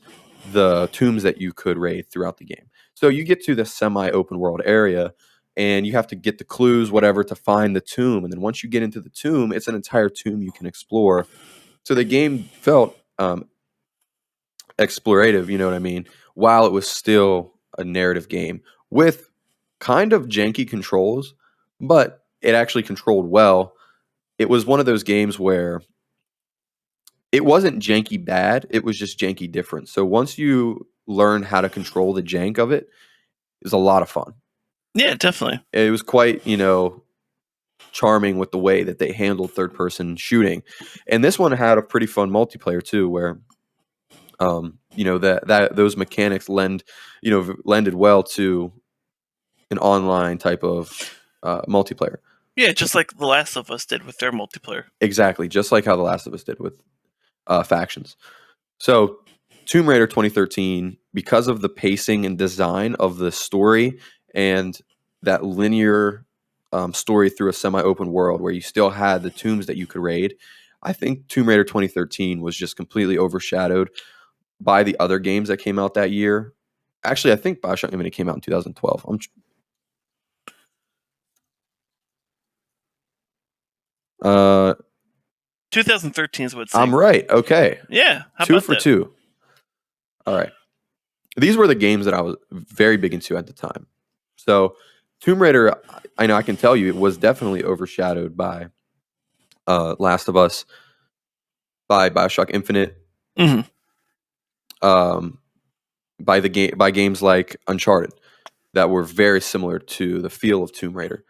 the tombs that you could raid throughout the game. So you get to the semi-open world area and you have to get the clues, whatever, to find the tomb. And then once you get into the tomb, it's an entire tomb you can explore. So the game felt explorative, you know what I mean, while it was still a narrative game with kind of janky controls, but it actually controlled well. It was one of those games where it wasn't janky bad, it was just janky different. So once you learn how to control the jank of it, it's a lot of fun. Yeah, definitely. It was quite, charming with the way that they handled third person shooting. And this one had a pretty fun multiplayer too, where that those mechanics lended well to an online type of multiplayer. Yeah, just like The Last of Us did with their multiplayer. Exactly, just like how The Last of Us did with factions. So, Tomb Raider 2013, because of the pacing and design of the story and that linear story through a semi-open world where you still had the tombs that you could raid, I think Tomb Raider 2013 was just completely overshadowed by the other games that came out that year. Actually, I think Bioshock Infinite came out in 2012. 2013 is what it's saying. I'm right. Okay. Yeah, how Two about for that? two. All right. These were the games that I was very big into at the time. So, Tomb Raider, I know I can tell you, it was definitely overshadowed by Last of Us, by Bioshock Infinite, hmm um, by games like Uncharted that were very similar to the feel of Tomb Raider.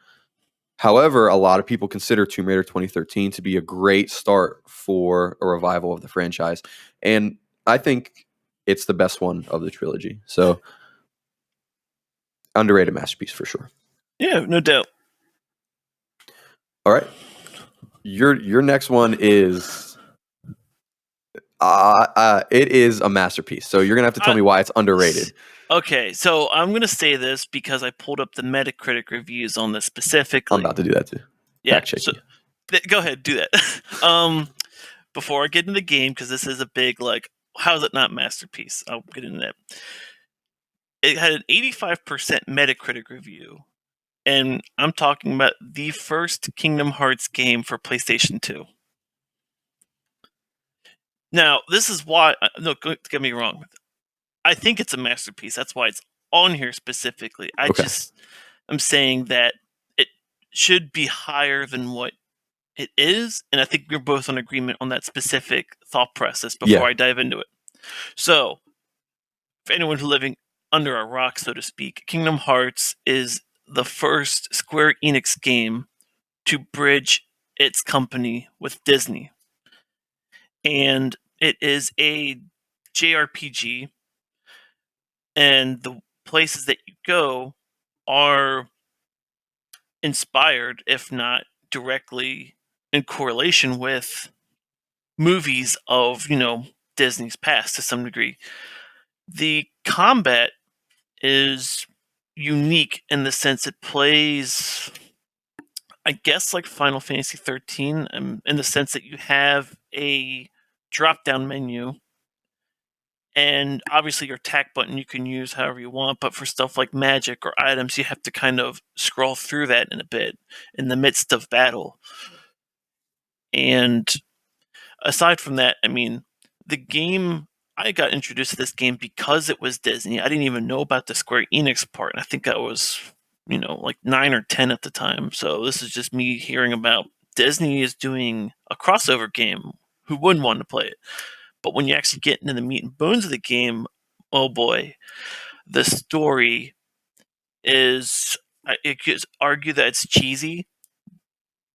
However, a lot of people consider Tomb Raider 2013 to be a great start for a revival of the franchise, and I think it's the best one of the trilogy. So, underrated masterpiece for sure. Yeah, no doubt. All right, your next one is it is a masterpiece. So you're gonna have to tell me why it's underrated. Okay, so I'm gonna say this because I pulled up the Metacritic reviews on this specifically. I'm about to do that too. Yeah, Fact check so you. go ahead, do that. Before I get into the game, because this is a big how is it not masterpiece? I'll get into that. It had an 85% Metacritic review, and I'm talking about the first Kingdom Hearts game for PlayStation 2. Now, this is why. No, don't get me wrong. I think it's a masterpiece. That's why it's on here specifically. Okay. I'm saying that it should be higher than what it is, and I think we're both in agreement on that specific thought process before I dive into it. So, for anyone who's living under a rock, so to speak, Kingdom Hearts is the first Square Enix game to bridge its company with Disney. And it is a JRPG, and the places that you go are inspired, if not directly in correlation with movies of, Disney's past to some degree. The combat is unique in the sense it plays, I guess, like Final Fantasy 13, in the sense that you have a drop down menu, and obviously your attack button you can use however you want, but for stuff like magic or items, you have to kind of scroll through that in a bit in the midst of battle. And aside from that, I mean, the game, I got introduced to this game because it was Disney. I didn't even know about the Square Enix part. And I think I was, like 9 or 10 at the time. So this is just me hearing about Disney is doing a crossover game. Who wouldn't want to play it? But when you actually get into the meat and bones of the game, oh boy, the story is, it could argue that it's cheesy,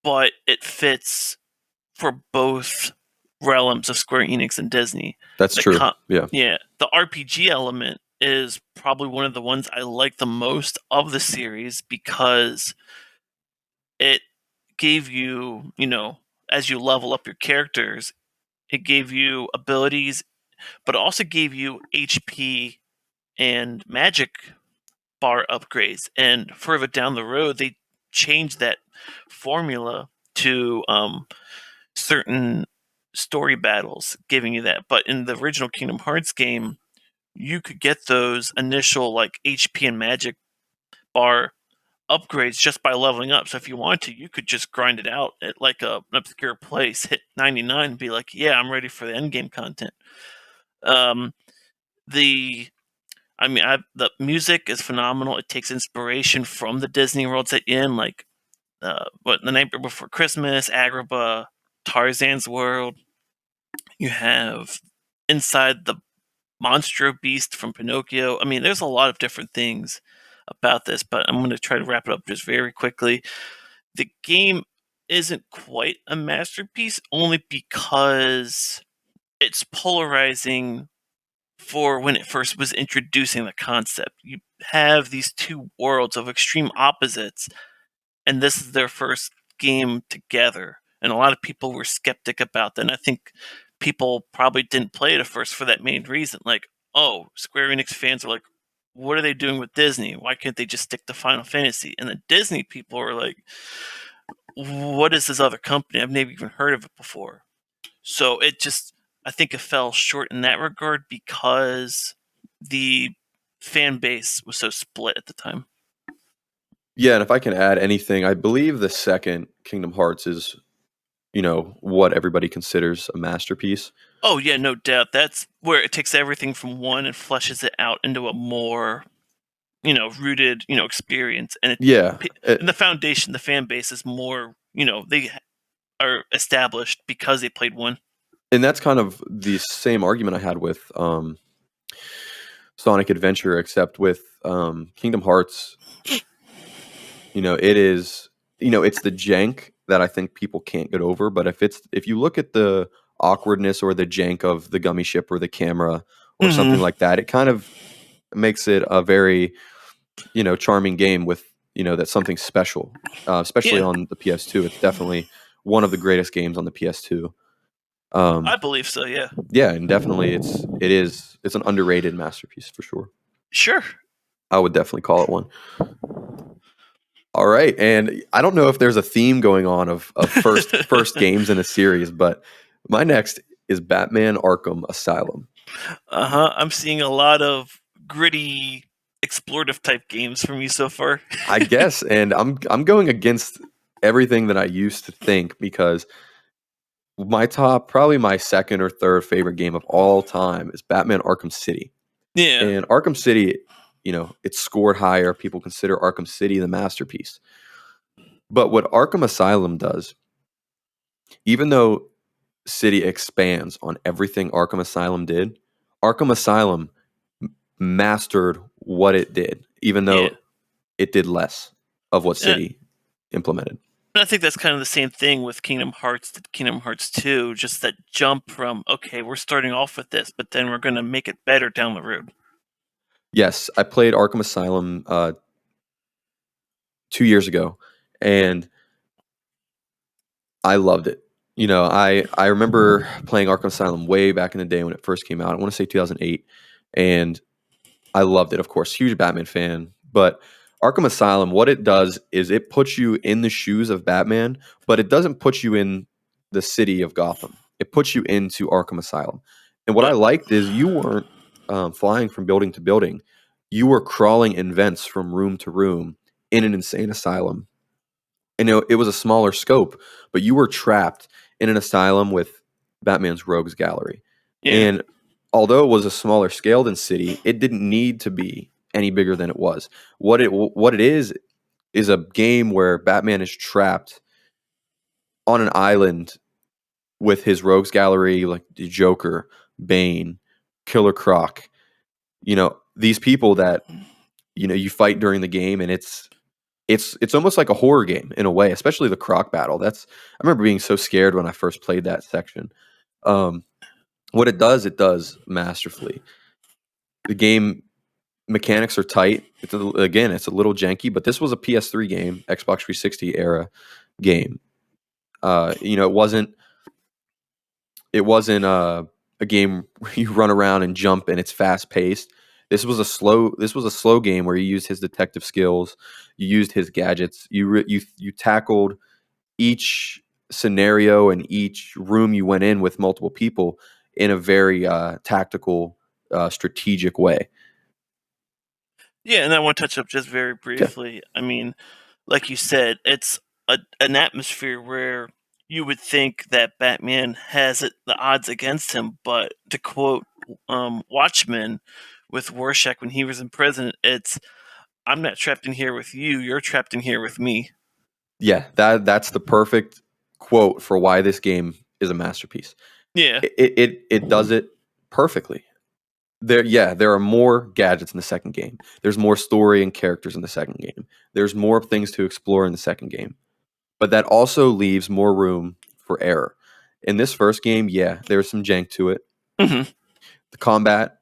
but it fits for both realms of Square Enix and Disney. That's true. Yeah. Yeah. The RPG element is probably one of the ones I like the most of the series because it gave you, as you level up your characters, it gave you abilities, but it also gave you HP and magic bar upgrades. And further down the road, they changed that formula to certain story battles, giving you that. But in the original Kingdom Hearts game, you could get those initial HP and magic bar upgrades just by leveling up. So if you wanted to, you could just grind it out at an obscure place, hit 99, and be like, "Yeah, I'm ready for the end game content." Um, the the music is phenomenal. It takes inspiration from the Disney worlds that you're in, like The Night Before Christmas, Agrabah, Tarzan's World. You have Inside the Monstro Beast from Pinocchio. I mean, there's a lot of different things. about this, but I'm going to try to wrap it up just very quickly. The game isn't quite a masterpiece only because it's polarizing for when it first was introducing the concept. You have these two worlds of extreme opposites, and this is their first game together. And a lot of people were skeptic about that. And I think people probably didn't play it at first for that main reason. Like, oh, Square Enix fans are like, what are they doing with Disney? Why can't they just stick to Final Fantasy? And the Disney people are like, what is this other company? I've never even heard of it before. So it just, I think it fell short in that regard because the fan base was so split at the time. Yeah, and if I can add anything, I believe the second Kingdom Hearts is, what everybody considers a masterpiece. Oh yeah, no doubt. That's where it takes everything from one and fleshes it out into a more, rooted, experience. And Yeah, and the foundation, the fan base is more, they are established because they played one. and that's kind of the same argument I had with Sonic Adventure, except with Kingdom Hearts. It is, it's the jank that I think people can't get over. But if you look at the awkwardness or the jank of the gummy ship or the camera or something like that, it kind of makes it a very, charming game with, that's something special, especially on the PS2. It's definitely one of the greatest games on the PS2. I believe so. Yeah. Yeah, and definitely it's an underrated masterpiece for sure. Sure. I would definitely call it one. All right, and I don't know if there's a theme going on of first games in a series, but my next is Batman Arkham Asylum. I'm seeing a lot of gritty, explorative type games from you so far. I guess, and I'm going against everything that I used to think because probably my second or third favorite game of all time is Batman Arkham City. Yeah. And Arkham City, it's scored higher. People consider Arkham City the masterpiece. But what Arkham Asylum does, even though City expands on everything Arkham Asylum did, Arkham Asylum mastered what it did, even though it did less of what City implemented. And I think that's kind of the same thing with Kingdom Hearts to Kingdom Hearts 2, just that jump from, okay, we're starting off with this, but then we're going to make it better down the road. Yes, I played Arkham Asylum 2 years ago, and I loved it. I remember playing Arkham Asylum way back in the day when it first came out. I want to say 2008, and I loved it. Of course, huge Batman fan, but Arkham Asylum, what it does is it puts you in the shoes of Batman, but it doesn't put you in the city of Gotham. It puts you into Arkham Asylum. And what I liked is you weren't flying from building to building. You were crawling in vents from room to room in an insane asylum. And it was a smaller scope, but you were trapped in an asylum with Batman's rogues gallery. Yeah. And although it was a smaller scale than City, it didn't need to be any bigger than it was. What it is a game where Batman is trapped on an island with his rogues gallery, like the Joker, Bane, Killer Croc. These people that you fight during the game, and it's almost like a horror game in a way, especially the Croc battle. I remember being so scared when I first played that section. What it does masterfully. The game mechanics are tight. It's a little janky, but this was a PS3 game, Xbox 360 era game. It wasn't a game where you run around and jump and it's fast paced. This was a slow game where you used his detective skills, you used his gadgets, you tackled each scenario and each room you went in with multiple people in a very tactical, strategic way. Yeah, and I want to touch up just very briefly. Yeah. I mean, like you said, it's an atmosphere where you would think that Batman has the odds against him, but to quote Watchmen with Rorschach when he was in prison, it's, I'm not trapped in here with you, you're trapped in here with me. Yeah, that's the perfect quote for why this game is a masterpiece. Yeah. It does it perfectly. there are more gadgets in the second game. There's more story and characters in the second game. There's more things to explore in the second game. But that also leaves more room for error. In this first game, yeah, there's some jank to it. Hmm. The combat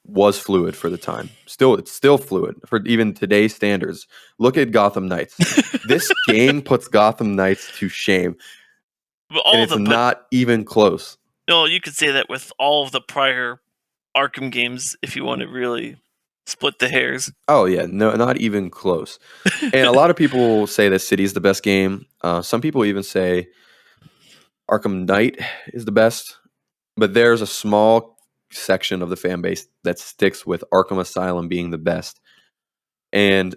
was fluid for the time. It's still fluid for even today's standards. Look at Gotham Knights. This game puts Gotham Knights to shame, But and all it's the but not even close. no, you could say that with all of the prior Arkham games if you want to really split the hairs. Oh yeah, no, not even close. And a lot of people say that City's the best game. Some people even say Arkham Knight is the best. But there's a small section of the fan base that sticks with Arkham Asylum being the best. And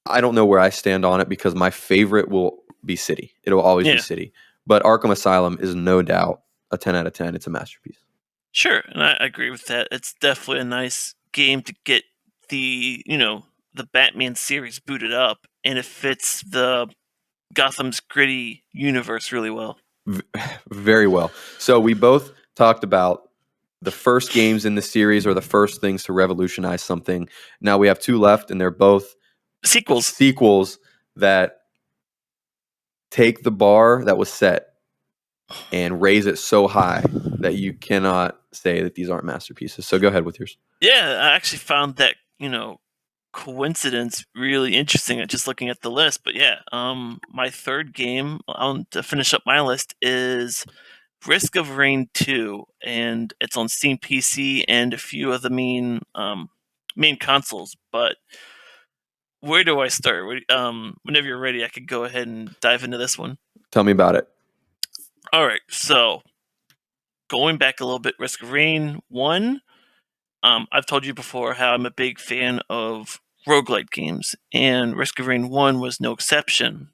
I don't know where I stand on it because my favorite will be City. It'll always be Yeah, City. But Arkham Asylum is no doubt a 10 out of 10. It's a masterpiece. sure, and I agree with that. It's definitely a nice game to get the Batman series booted up, and it fits the Gotham's gritty universe really well. Very well. So we both talked about the first games in the series or the first things to revolutionize something. Now we have two left, and they're both Sequels. sequels that take the bar that was set and raise it so high that you cannot say that these aren't masterpieces. So go ahead with yours. Yeah, I actually found that coincidence really interesting at just looking at the list. But yeah, my third game to finish up my list is Risk of Rain 2, and it's on Steam PC and a few of the main consoles. But where do I start? Whenever you're ready, I could go ahead and dive into this one. Tell me about it. All right, so going back a little bit, Risk of Rain 1. I've told you before how I'm a big fan of roguelite games, and Risk of Rain 1 was no exception.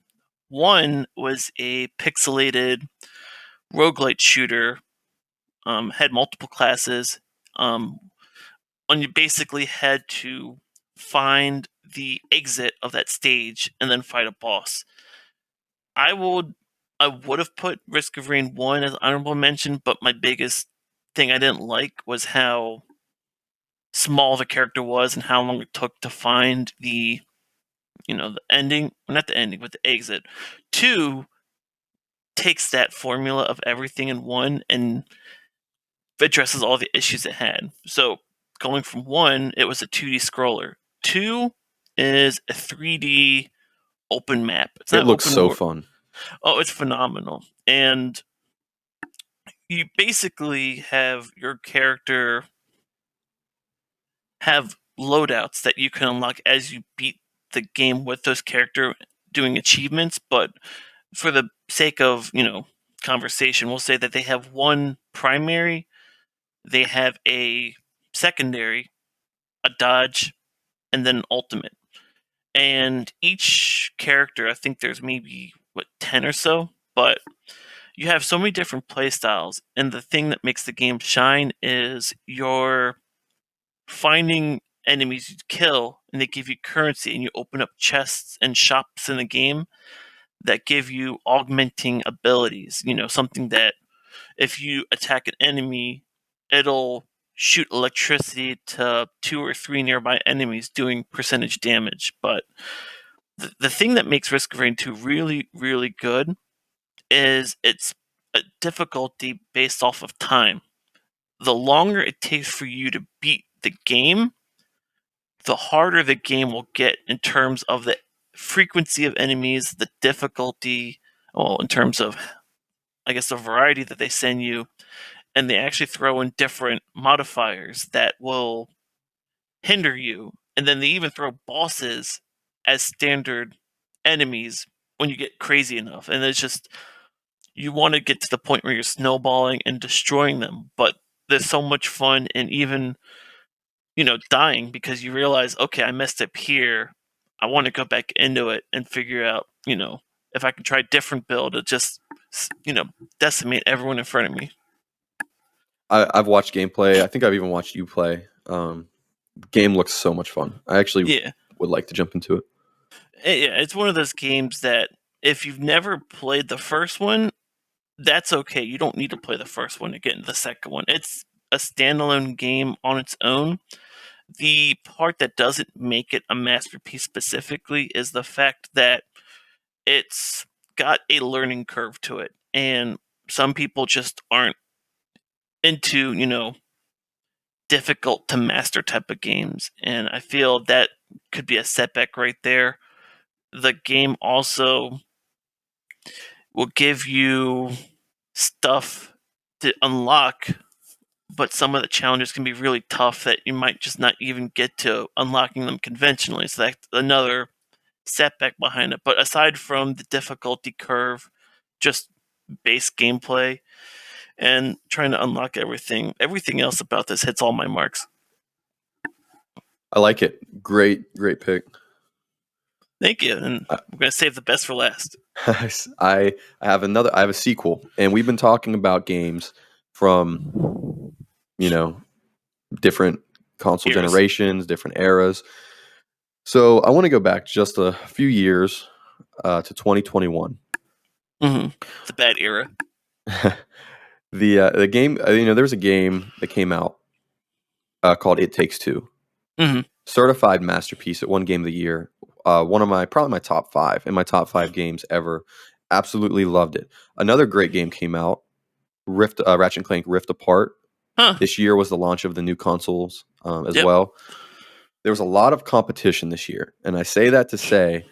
1 was a pixelated roguelite shooter, had multiple classes, and you basically had to find the exit of that stage and then fight a boss. I would have put Risk of Rain 1 as honorable mention, but my biggest thing I didn't like was how small the character was and how long it took to find the ending, not the ending, but the exit. 2 takes that formula of everything in 1 and addresses all the issues it had. So going from 1, it was a 2D scroller. 2 is a 3D open map. It's It not looks open so world. fun. Oh, it's phenomenal. And you basically have your character have loadouts that you can unlock as you beat the game with those character doing achievements. But for the sake of conversation, we'll say that they have one primary, they have a secondary, a dodge, and then an ultimate. And each character, I think there's maybe 10 or so, but you have so many different play styles, and the thing that makes the game shine is you're finding enemies you kill, and they give you currency, and you open up chests and shops in the game that give you augmenting abilities. Something that if you attack an enemy, it'll shoot electricity to 2 or 3 nearby enemies, doing percentage damage. But the thing that makes Risk of Rain 2 really, really good is its a difficulty based off of time. The longer it takes for you to beat the game, the harder the game will get in terms of the frequency of enemies, the difficulty, well, in terms of, I guess, the variety that they send you, and they actually throw in different modifiers that will hinder you. And then they even throw bosses as standard enemies when you get crazy enough. And it's just, you want to get to the point where you're snowballing and destroying them, but there's so much fun in even dying because you realize, okay, I messed up here. I want to go back into it and figure out, if I can try a different build to just, decimate everyone in front of me. I've watched gameplay. I think I've even watched you play. Game looks so much fun. I actually Yeah. would like to jump into it. Yeah, it's one of those games that if you've never played the first one, that's okay. You don't need to play the first one to get into the second one. It's a standalone game on its own. The part that doesn't make it a masterpiece specifically is the fact that it's got a learning curve to it, and some people just aren't into, difficult to master type of games, and I feel that could be a setback right there. The game also will give you stuff to unlock, but some of the challenges can be really tough that you might just not even get to unlocking them conventionally. So that's another setback behind it. But aside from the difficulty curve, just base gameplay and trying to unlock everything else about this hits all my marks. I like it. Great pick. Thank you. And we're going to save the best for last. I have a sequel, and we've been talking about games from, different console generations, different eras. So I want to go back just a few years to 2021. It's a bad era. The game, there was a game that came out called It Takes Two. Certified masterpiece. It won Game of the Year. Probably my top 5 in my top 5 games ever. Absolutely loved it. Another great game came out, Ratchet and Clank Rift Apart. This year was the launch of the new consoles as well. There was a lot of competition this year, and I say that to say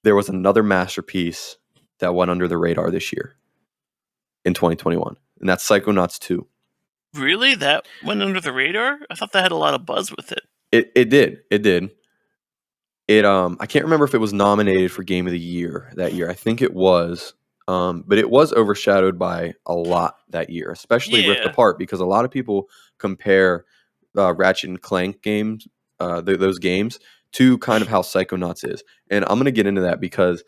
there was another masterpiece that went under the radar this year in 2021, and that's Psychonauts 2. Really? That went under the radar? I thought that had a lot of buzz with it. It did. I can't remember if it was nominated for Game of the Year that year. I think it was. But it was overshadowed by a lot that year, especially Rift Apart, because a lot of people compare Ratchet and Clank games, those games, to kind of how Psychonauts is. And I'm going to get into that because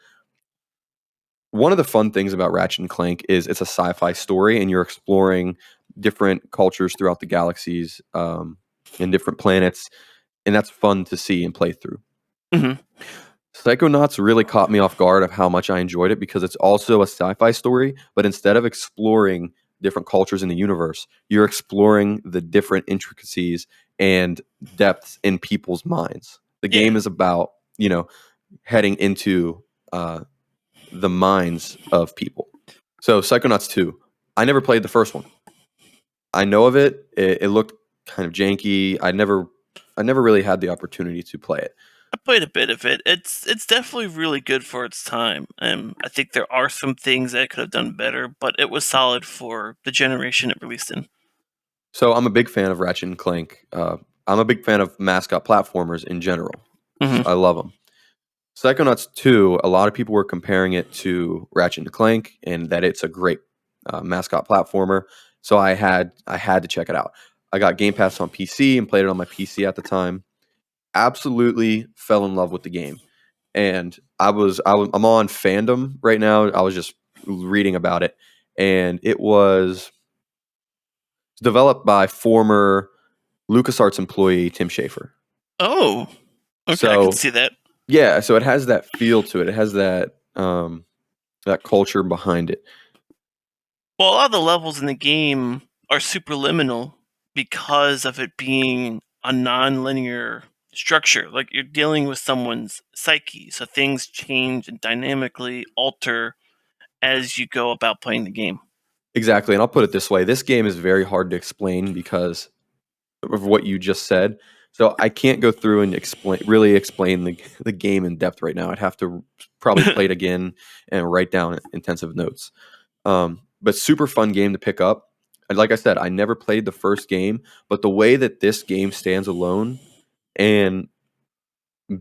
one of the fun things about Ratchet and Clank is it's a sci-fi story, and you're exploring different cultures throughout the galaxies and different planets, and that's fun to see and play through. Psychonauts really caught me off guard of how much I enjoyed it because it's also a sci-fi story, but instead of exploring different cultures in the universe, you're exploring the different intricacies and depths in people's minds. The game is about, heading into the minds of people. So Psychonauts 2, I never played the first one. I know of it. It looked kind of janky. I never really had the opportunity to play it. I played a bit of it. It's definitely really good for its time. I think there are some things that it could have done better, but it was solid for the generation it released in. So I'm a big fan of Ratchet and Clank. I'm a big fan of mascot platformers in general. I love them. Psychonauts 2, a lot of people were comparing it to Ratchet and Clank and that it's a great mascot platformer. So I had to check it out. I got Game Pass on PC and played it on my PC at the time. Absolutely fell in love with the game, and I'm on fandom right now. I was just reading about it, and it was developed by former LucasArts employee Tim Schafer. Oh, okay, so, I can see that. Yeah, so it has that feel to it. It has that that culture behind it. Well, a lot of the levels in the game are superliminal because of it being a non-linear structure. Like, you're dealing with someone's psyche, so things change and dynamically alter as you go about playing the game. Exactly, and I'll put it this way. This game is very hard to explain because of what you just said. So I can't go through and explain the game in depth right now. I'd have to probably play it again and write down intensive notes. But super fun game to pick up. And like I said, I never played the first game, but the way that this game stands alone and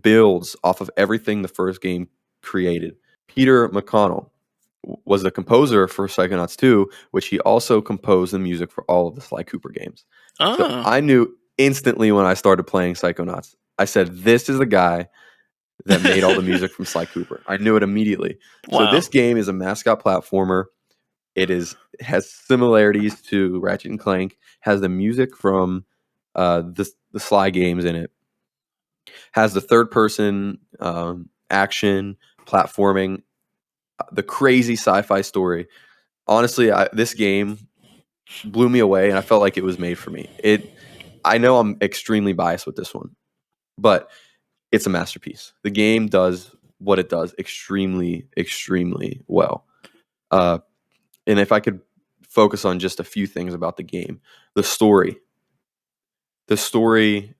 builds off of everything the first game created. Peter McConnell was the composer for Psychonauts 2, which he also composed the music for all of the Sly Cooper games. Oh. So I knew instantly when I started playing Psychonauts. I said, this is the guy that made all the music from Sly Cooper. I knew it immediately. Wow. So this game is a mascot platformer. It has similarities to Ratchet and Clank, has the music from the Sly games in it, has the third-person action, platforming, the crazy sci-fi story. Honestly, this game blew me away, and I felt like it was made for me. I know I'm extremely biased with this one, but it's a masterpiece. The game does what it does extremely, extremely well. Uh, and if I could focus on just a few things about the game, the story. The story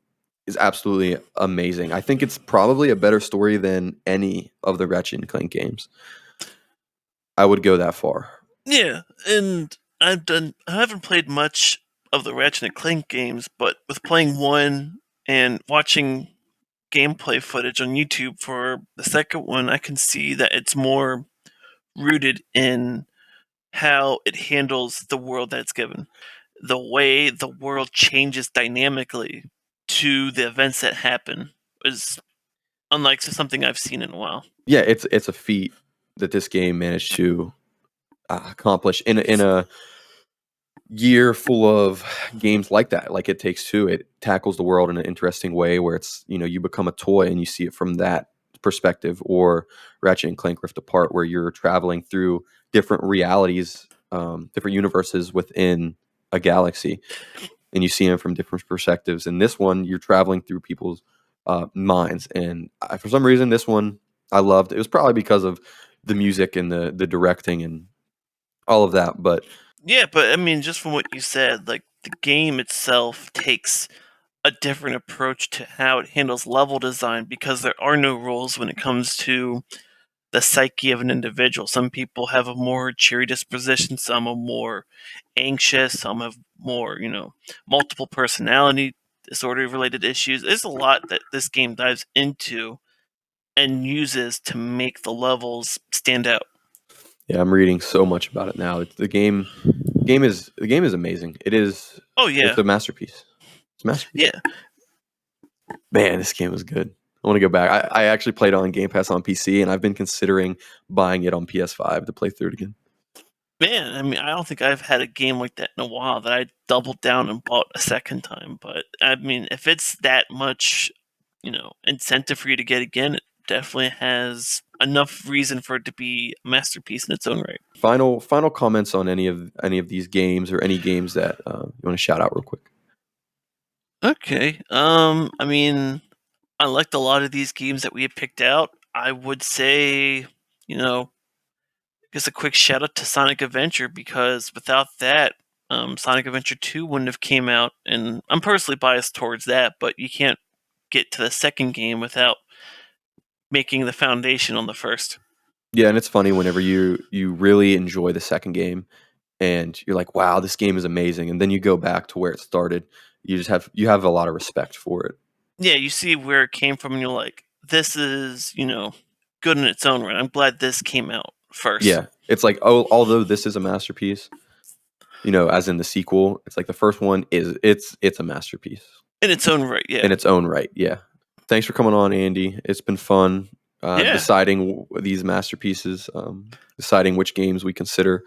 is absolutely amazing. I think it's probably a better story than any of the Ratchet and Clank games. I would go that far. Yeah, and I haven't played much of the Ratchet and Clank games, but with playing one and watching gameplay footage on YouTube for the second one, I can see that it's more rooted in how it handles the world that it's given. The way the world changes dynamically to the events that happen is unlike something I've seen in a while. Yeah, it's a feat that this game managed to accomplish in a year full of games like that. Like It Takes Two, it tackles the world in an interesting way where it's, you become a toy and you see it from that perspective, or Ratchet and Clank Rift Apart, where you're traveling through different realities, different universes within a galaxy, and you see them from different perspectives. And this one, you're traveling through people's minds. And for some reason, this one I loved. It was probably because of the music and the directing and all of that. But Yeah, but I mean, just from what you said, like the game itself takes a different approach to how it handles level design because there are no rules when it comes to the psyche of an individual. Some people have a more cheery disposition, some are more anxious, some have more, multiple personality disorder related issues. There's a lot that this game dives into and uses to make the levels stand out. yeah, I'm reading so much about it now. The game is amazing. Oh It's yeah. a masterpiece. It's a masterpiece. Yeah. Man, this game was good. I want to go back. I actually played it on Game Pass on PC, and I've been considering buying it on PS5 to play through it again. Man, I mean, I don't think I've had a game like that in a while that I doubled down and bought a second time. But I mean, if it's that much, incentive for you to get again, it definitely has enough reason for it to be a masterpiece in its own right. Final comments on any of these games, or any games that you want to shout out real quick. Okay. I mean, I liked a lot of these games that we had picked out. I would say, just a quick shout out to Sonic Adventure because without that, Sonic Adventure 2 wouldn't have came out, and I'm personally biased towards that, but you can't get to the second game without making the foundation on the first. Yeah, and it's funny whenever you really enjoy the second game, and you're like, "Wow, this game is amazing," and then you go back to where it started. You have a lot of respect for it. Yeah, you see where it came from, and you're like, this is, good in its own right. I'm glad this came out first. Yeah, it's like, although this is a masterpiece, as in the sequel, it's like the first one it's a masterpiece In its own right, yeah. in its own right. Yeah. Thanks for coming on, Andy. It's been fun Yeah. deciding these masterpieces, deciding which games we consider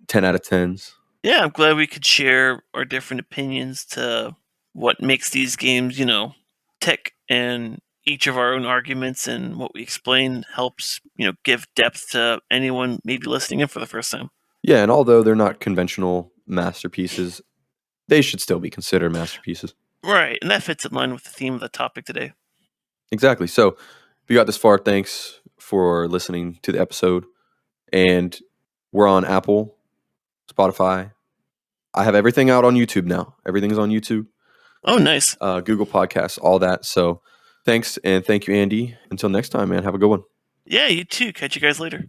10 out of 10s. Yeah, I'm glad we could share our different opinions to what makes these games, tick, and each of our own arguments and what we explain helps, give depth to anyone maybe listening in for the first time. Yeah, and although they're not conventional masterpieces, they should still be considered masterpieces. Right, and that fits in line with the theme of the topic today. Exactly. So, if you got this far, thanks for listening to the episode. And we're on Apple, Spotify. I have everything out on YouTube now. Everything's on YouTube, Oh, nice. Google Podcasts, all that. So, thanks, and thank you, Andy. Until next time, man. Have a good one. Yeah, you too. Catch you guys later.